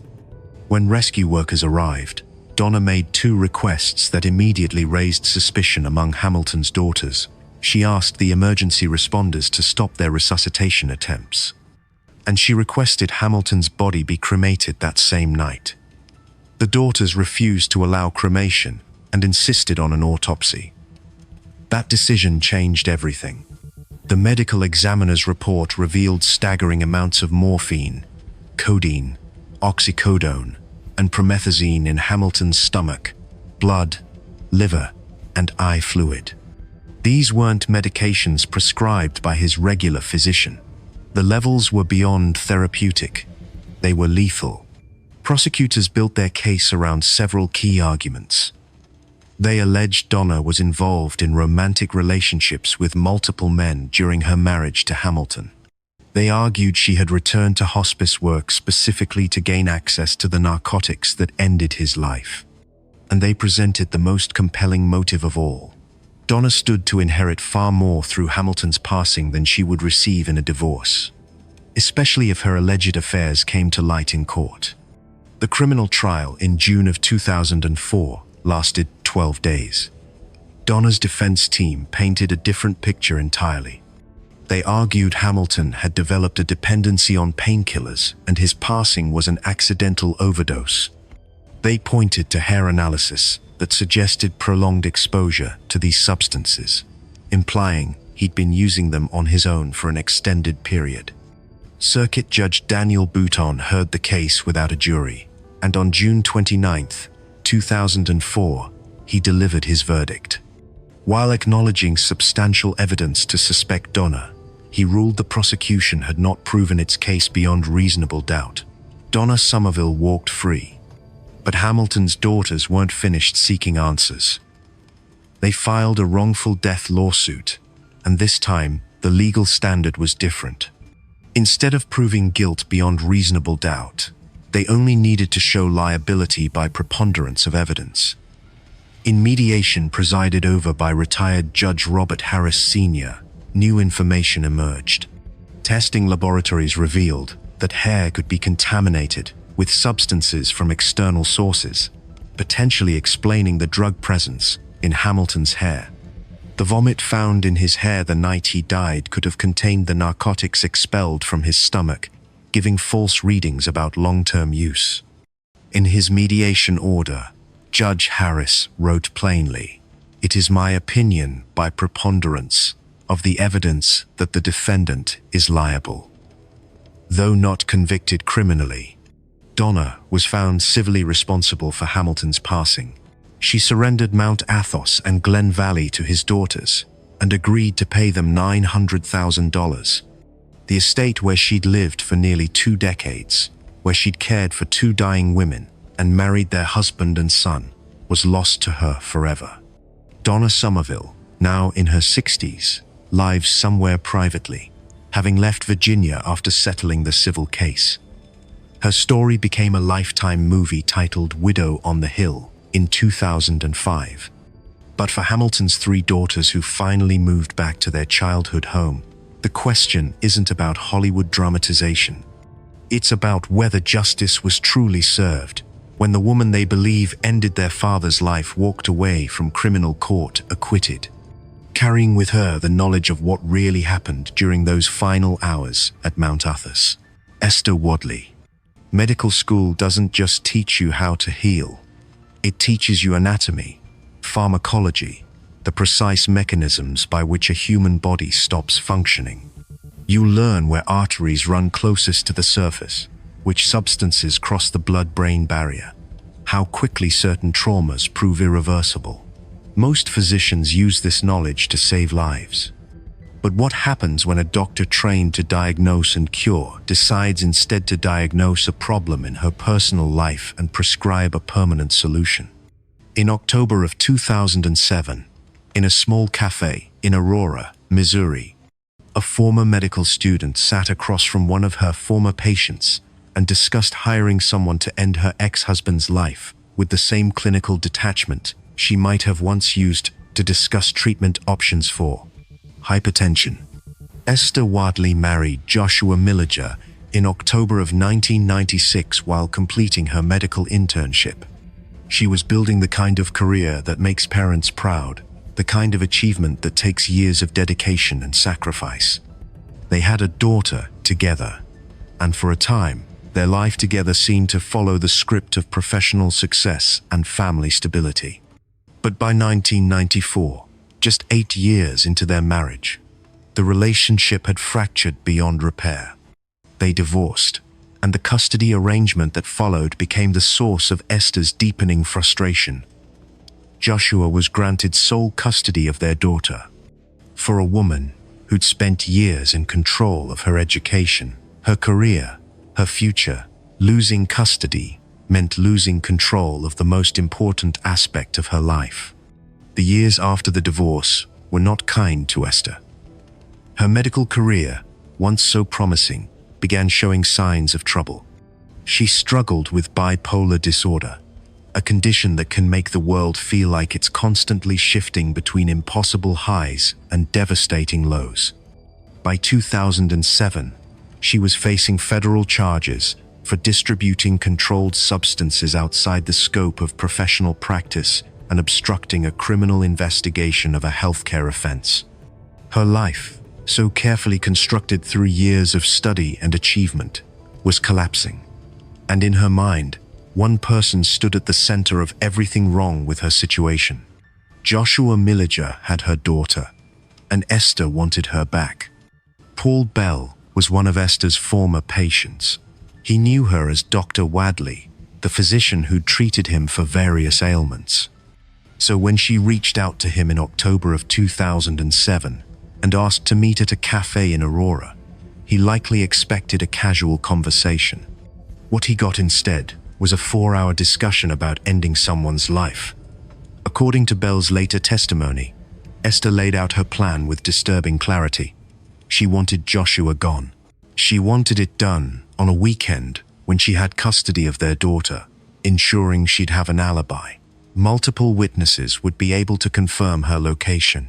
When rescue workers arrived, Donna made 2 requests that immediately raised suspicion among Hamilton's daughters. She asked the emergency responders to stop their resuscitation attempts, and she requested Hamilton's body be cremated that same night. The daughters refused to allow cremation and insisted on an autopsy. That decision changed everything. The medical examiner's report revealed staggering amounts of morphine, codeine, oxycodone, and promethazine in Hamilton's stomach, blood, liver, and eye fluid. These weren't medications prescribed by his regular physician. The levels were beyond therapeutic. They were lethal. Prosecutors built their case around several key arguments. They alleged Donna was involved in romantic relationships with multiple men during her marriage to Hamilton. They argued she had returned to hospice work specifically to gain access to the narcotics that ended his life. And they presented the most compelling motive of all. Donna stood to inherit far more through Hamilton's passing than she would receive in a divorce, especially if her alleged affairs came to light in court. The criminal trial in June of 2004 lasted 12 days. Donna's defense team painted a different picture entirely. They argued Hamilton had developed a dependency on painkillers and his passing was an accidental overdose. They pointed to hair analysis that suggested prolonged exposure to these substances, implying he'd been using them on his own for an extended period. Circuit Judge Daniel Bouton heard the case without a jury, and on June 29, 2004, he delivered his verdict. While acknowledging substantial evidence to suspect Donna, he ruled the prosecution had not proven its case beyond reasonable doubt. Donna Somerville walked free. But Hamilton's daughters weren't finished seeking answers. They filed a wrongful death lawsuit, and this time, the legal standard was different. Instead of proving guilt beyond reasonable doubt, they only needed to show liability by preponderance of evidence. In mediation presided over by retired Judge Robert Harris Sr., new information emerged. Testing laboratories revealed that hair could be contaminated with substances from external sources, potentially explaining the drug presence in Hamilton's hair. The vomit found in his hair the night he died could have contained the narcotics expelled from his stomach, giving false readings about long-term use. In his mediation order, Judge Harris wrote plainly, "It is my opinion by preponderance of the evidence that the defendant is liable." Though not convicted criminally, Donna was found civilly responsible for Hamilton's passing. She surrendered Mount Athos and Glen Valley to his daughters and agreed to pay them $900,000. The estate where she'd lived for nearly 2 decades, where she'd cared for 2 dying women and married their husband and son, was lost to her forever. Donna Somerville, now in her 60s, lives somewhere privately, having left Virginia after settling the civil case. Her story became a Lifetime movie titled Widow on the Hill in 2005. But for Hamilton's 3 daughters who finally moved back to their childhood home, the question isn't about Hollywood dramatization. It's about whether justice was truly served when the woman they believe ended their father's life walked away from criminal court acquitted, carrying with her the knowledge of what really happened during those final hours at Mount Athos. Esther Wadley. Medical school doesn't just teach you how to heal. It teaches you anatomy, pharmacology, the precise mechanisms by which a human body stops functioning. You learn where arteries run closest to the surface, which substances cross the blood-brain barrier, how quickly certain traumas prove irreversible. Most physicians use this knowledge to save lives. But what happens when a doctor trained to diagnose and cure decides instead to diagnose a problem in her personal life and prescribe a permanent solution? In October of 2007, in a small cafe in Aurora, Missouri, a former medical student sat across from one of her former patients and discussed hiring someone to end her ex-husband's life with the same clinical detachment she might have once used to discuss treatment options for hypertension. Esther Wadley married Joshua Milliger in October of 1996 while completing her medical internship. She was building the kind of career that makes parents proud, the kind of achievement that takes years of dedication and sacrifice. They had a daughter together, and for a time, their life together seemed to follow the script of professional success and family stability. But by 1994, just 8 years into their marriage, the relationship had fractured beyond repair. They divorced, and the custody arrangement that followed became the source of Esther's deepening frustration. Joshua was granted sole custody of their daughter. For a woman who'd spent years in control of her education, her career, her future, losing custody meant losing control of the most important aspect of her life. The years after the divorce were not kind to Esther. Her medical career, once so promising, began showing signs of trouble. She struggled with bipolar disorder, a condition that can make the world feel like it's constantly shifting between impossible highs and devastating lows. By 2007, she was facing federal charges for distributing controlled substances outside the scope of professional practice and obstructing a criminal investigation of a healthcare offense. Her life, so carefully constructed through years of study and achievement, was collapsing. And in her mind, one person stood at the center of everything wrong with her situation. Joshua Milliger had her daughter, and Esther wanted her back. Paul Bell was one of Esther's former patients. He knew her as Dr. Wadley, the physician who'd treated him for various ailments. So when she reached out to him in October of 2007 and asked to meet at a cafe in Aurora, he likely expected a casual conversation. What he got instead was a 4-hour discussion about ending someone's life. According to Bell's later testimony, Esther laid out her plan with disturbing clarity. She wanted Joshua gone. She wanted it done on a weekend when she had custody of their daughter, ensuring she'd have an alibi. Multiple witnesses would be able to confirm her location.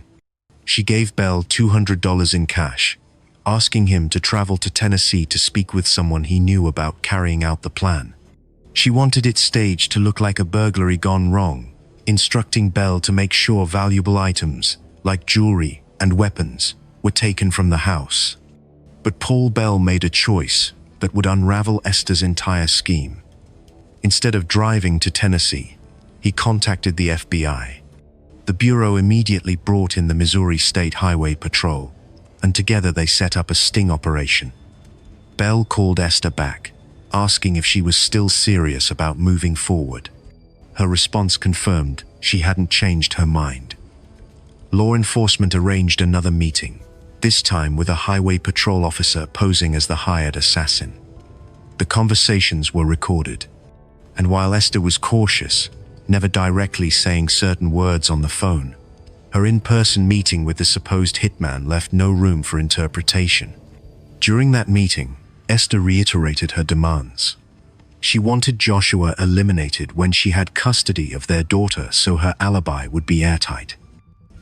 She gave Bell $200 in cash, asking him to travel to Tennessee to speak with someone he knew about carrying out the plan. She wanted it staged to look like a burglary gone wrong, instructing Bell to make sure valuable items, like jewelry and weapons, were taken from the house. But Paul Bell made a choice that would unravel Esther's entire scheme. Instead of driving to Tennessee, he contacted the FBI. The Bureau immediately brought in the Missouri State Highway Patrol, and together they set up a sting operation. Bell called Esther back, asking if she was still serious about moving forward. Her response confirmed she hadn't changed her mind. Law enforcement arranged another meeting, this time with a highway patrol officer posing as the hired assassin. The conversations were recorded, and while Esther was cautious, never directly saying certain words on the phone, her in-person meeting with the supposed hitman left no room for interpretation. During that meeting, Esther reiterated her demands. She wanted Joshua eliminated when she had custody of their daughter so her alibi would be airtight.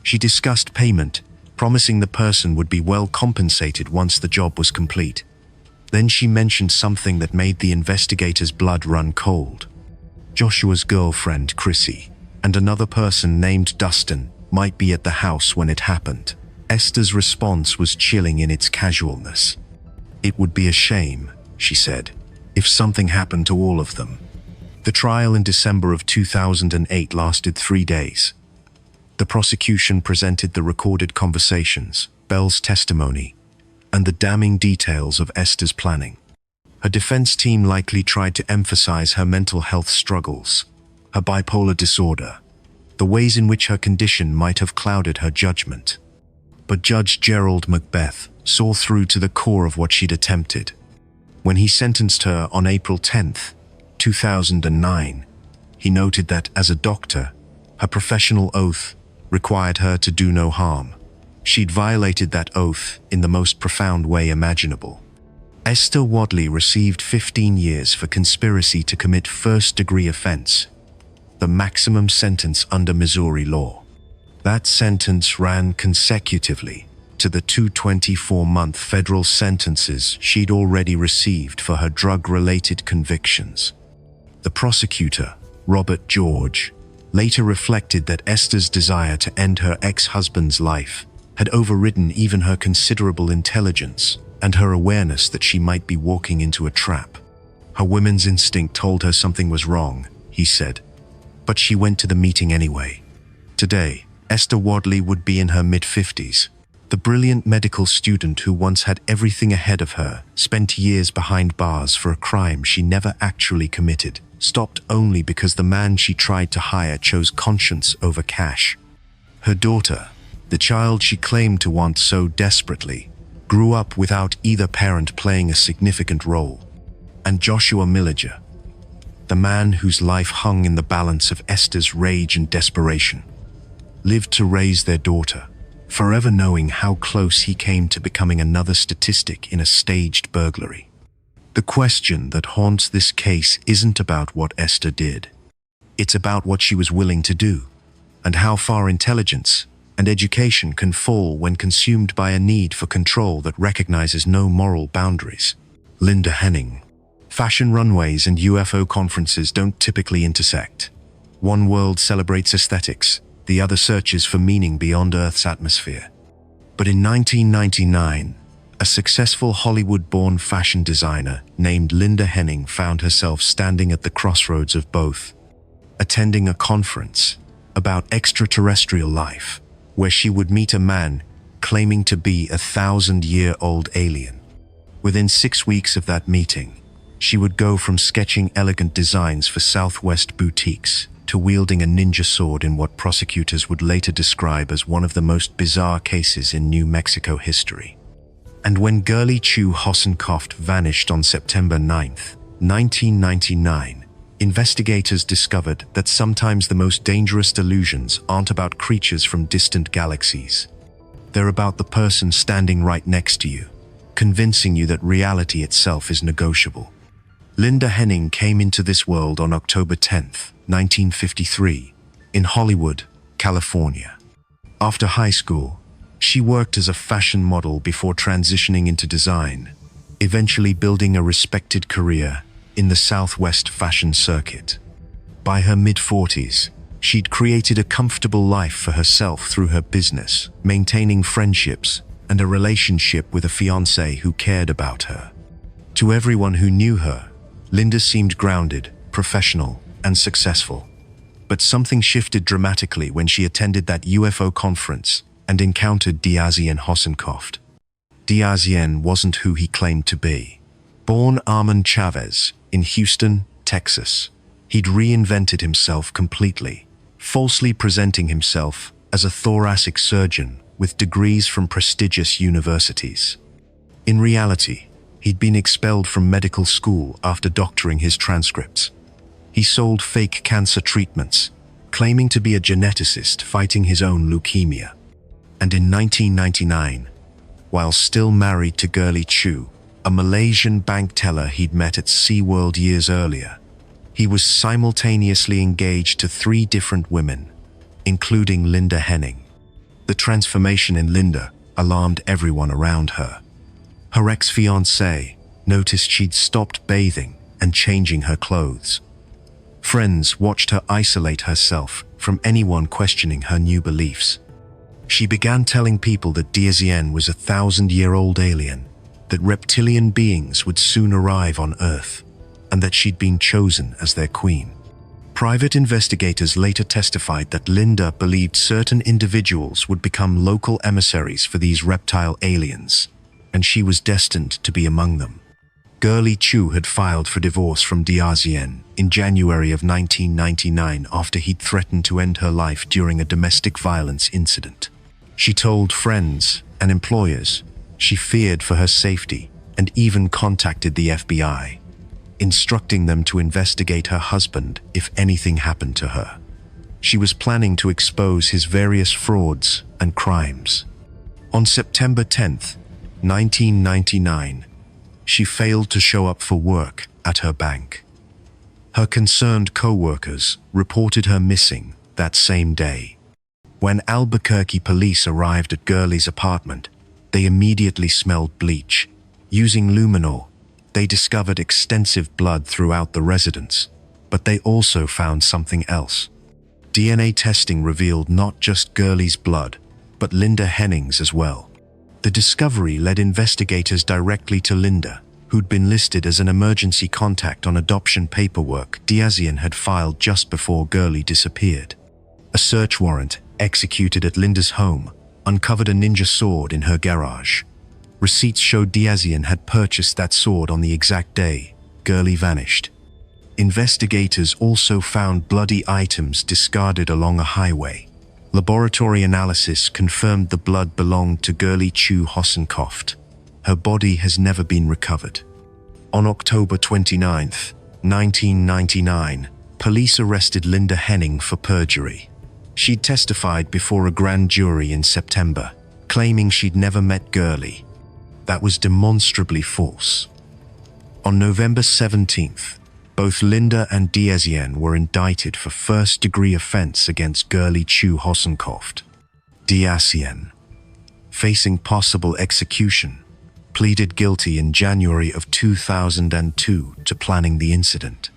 She discussed payment, promising the person would be well compensated once the job was complete. Then she mentioned something that made the investigators' blood run cold. Joshua's girlfriend, Chrissy, and another person named Dustin might be at the house when it happened. Esther's response was chilling in its casualness. It would be a shame, she said, if something happened to all of them. The trial in December of 2008 lasted 3 days. The prosecution presented the recorded conversations, Belle's testimony, and the damning details of Esther's planning. Her defense team likely tried to emphasize her mental health struggles, her bipolar disorder, the ways in which her condition might have clouded her judgment. But Judge Gerald Macbeth saw through to the core of what she'd attempted. When he sentenced her on April 10, 2009, he noted that as a doctor, her professional oath required her to do no harm. She'd violated that oath in the most profound way imaginable. Esther Wadley received 15 years for conspiracy to commit first-degree offense, the maximum sentence under Missouri law. That sentence ran consecutively to the two 24-month federal sentences she'd already received for her drug-related convictions. The prosecutor, Robert George, later reflected that Esther's desire to end her ex-husband's life had overridden even her considerable intelligence and her awareness that she might be walking into a trap. Her woman's instinct told her something was wrong, he said, but she went to the meeting anyway. Today, Esther Wadley would be in her mid-50s. The brilliant medical student who once had everything ahead of her spent years behind bars for a crime she never actually committed, stopped only because the man she tried to hire chose conscience over cash. Her daughter, the child she claimed to want so desperately, grew up without either parent playing a significant role. And Joshua Milliger, the man whose life hung in the balance of Esther's rage and desperation, lived to raise their daughter, forever knowing how close he came to becoming another statistic in a staged burglary. The question that haunts this case isn't about what Esther did. It's about what she was willing to do, and how far intelligence and education can fall when consumed by a need for control that recognizes no moral boundaries. Linda Henning. Fashion runways and UFO conferences don't typically intersect. One world celebrates aesthetics, the other searches for meaning beyond Earth's atmosphere. But in 1999, a successful Hollywood-born fashion designer named Linda Henning found herself standing at the crossroads of both, attending a conference about extraterrestrial life, where she would meet a man claiming to be a 1,000-year-old alien. Within 6 weeks of that meeting, she would go from sketching elegant designs for Southwest boutiques to wielding a ninja sword in what prosecutors would later describe as one of the most bizarre cases in New Mexico history. And when Gurley Chu Hossenkopf vanished on September 9, 1999, investigators discovered that sometimes the most dangerous delusions aren't about creatures from distant galaxies. They're about the person standing right next to you, convincing you that reality itself is negotiable. Linda Henning came into this world on October 10, 1953, in Hollywood, California. After high school, she worked as a fashion model before transitioning into design, eventually building a respected career in the Southwest fashion circuit. By her mid-40s, she'd created a comfortable life for herself through her business, maintaining friendships and a relationship with a fiancé who cared about her. To everyone who knew her, Linda seemed grounded, professional, and successful. But something shifted dramatically when she attended that UFO conference and encountered Diazien Hossenkopf. Diazien wasn't who he claimed to be. Born Armand Chavez in Houston, Texas, he'd reinvented himself completely, falsely presenting himself as a thoracic surgeon with degrees from prestigious universities. In reality, he'd been expelled from medical school after doctoring his transcripts. He sold fake cancer treatments, claiming to be a geneticist fighting his own leukemia. And in 1999, while still married to Gurley Chu, a Malaysian bank teller he'd met at SeaWorld years earlier, he was simultaneously engaged to 3 different women, including Linda Henning. The transformation in Linda alarmed everyone around her. Her ex-fiancé noticed she'd stopped bathing and changing her clothes. Friends watched her isolate herself from anyone questioning her new beliefs. She began telling people that Diazien was a 1,000-year-old alien, that reptilian beings would soon arrive on Earth, and that she'd been chosen as their queen. Private investigators later testified that Linda believed certain individuals would become local emissaries for these reptile aliens, and she was destined to be among them. Girlie Chu had filed for divorce from Diazien in January of 1999 after he'd threatened to end her life during a domestic violence incident. She told friends and employers she feared for her safety and even contacted the FBI, instructing them to investigate her husband if anything happened to her. She was planning to expose his various frauds and crimes. On September 10th, 1999, she failed to show up for work at her bank. Her concerned co-workers reported her missing that same day. When Albuquerque police arrived at Girlie's apartment, they immediately smelled bleach. Using luminol, they discovered extensive blood throughout the residence, but they also found something else. DNA testing revealed not just Girlie's blood, but Linda Henning's as well. The discovery led investigators directly to Linda, who'd been listed as an emergency contact on adoption paperwork Diazien had filed just before Girlie disappeared. A search warrant, executed at Linda's home, uncovered a ninja sword in her garage. Receipts showed Diazien had purchased that sword on the exact day Girlie vanished. Investigators also found bloody items discarded along a highway. Laboratory analysis confirmed the blood belonged to Girlie Chu Hossenkopf. Her body has never been recovered. On October 29, 1999, police arrested Linda Henning for perjury. She'd testified before a grand jury in September, claiming she'd never met Girlie. That was demonstrably false. On November 17th, both Linda and Diazien were indicted for first-degree offense against Girlie Chu Hossenkopf. Diazien, facing possible execution, pleaded guilty in January of 2002 to planning the incident.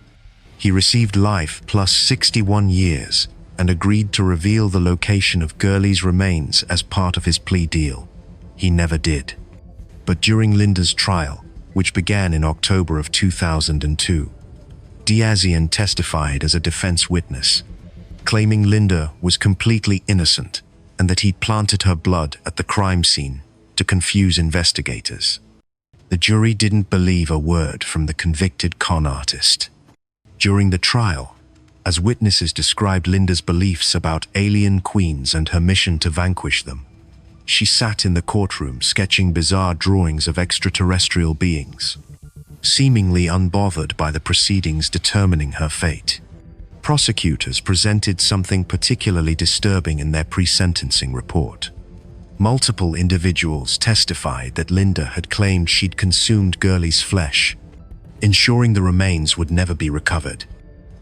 He received life plus 61 years and agreed to reveal the location of Girlie's remains as part of his plea deal. He never did. But during Linda's trial, which began in October of 2002, Diazien testified as a defense witness, claiming Linda was completely innocent and that he'd planted her blood at the crime scene to confuse investigators. The jury didn't believe a word from the convicted con artist. During the trial, as witnesses described Linda's beliefs about alien queens and her mission to vanquish them, she sat in the courtroom sketching bizarre drawings of extraterrestrial beings, seemingly unbothered by the proceedings determining her fate. Prosecutors presented something particularly disturbing in their pre-sentencing report. Multiple individuals testified that Linda had claimed she'd consumed Girlie's flesh, ensuring the remains would never be recovered.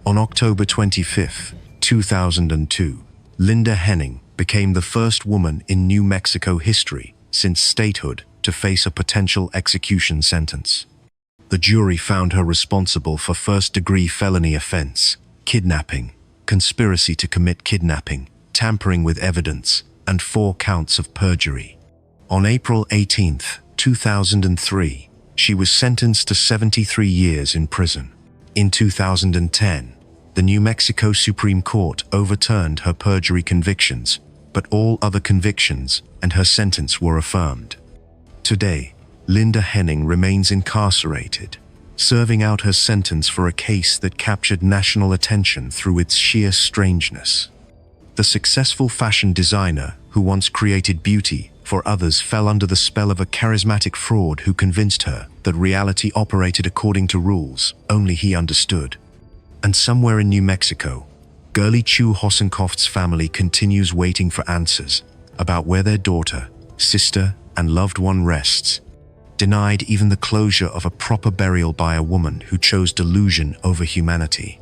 On October 25, 2002, Linda Henning became the first woman in New Mexico history since statehood to face a potential execution sentence. The jury found her responsible for first-degree felony offense, kidnapping, conspiracy to commit kidnapping, tampering with evidence, and 4 counts of perjury. On April 18, 2003, she was sentenced to 73 years in prison. In 2010, the New Mexico Supreme Court overturned her perjury convictions, but all other convictions and her sentence were affirmed. Today, Linda Henning remains incarcerated, serving out her sentence for a case that captured national attention through its sheer strangeness. The successful fashion designer who once created beauty for others fell under the spell of a charismatic fraud who convinced her that reality operated according to rules only he understood. And somewhere in New Mexico, Girlie Chu Hossenkopf's family continues waiting for answers about where their daughter, sister, and loved one rests, denied even the closure of a proper burial by a woman who chose delusion over humanity.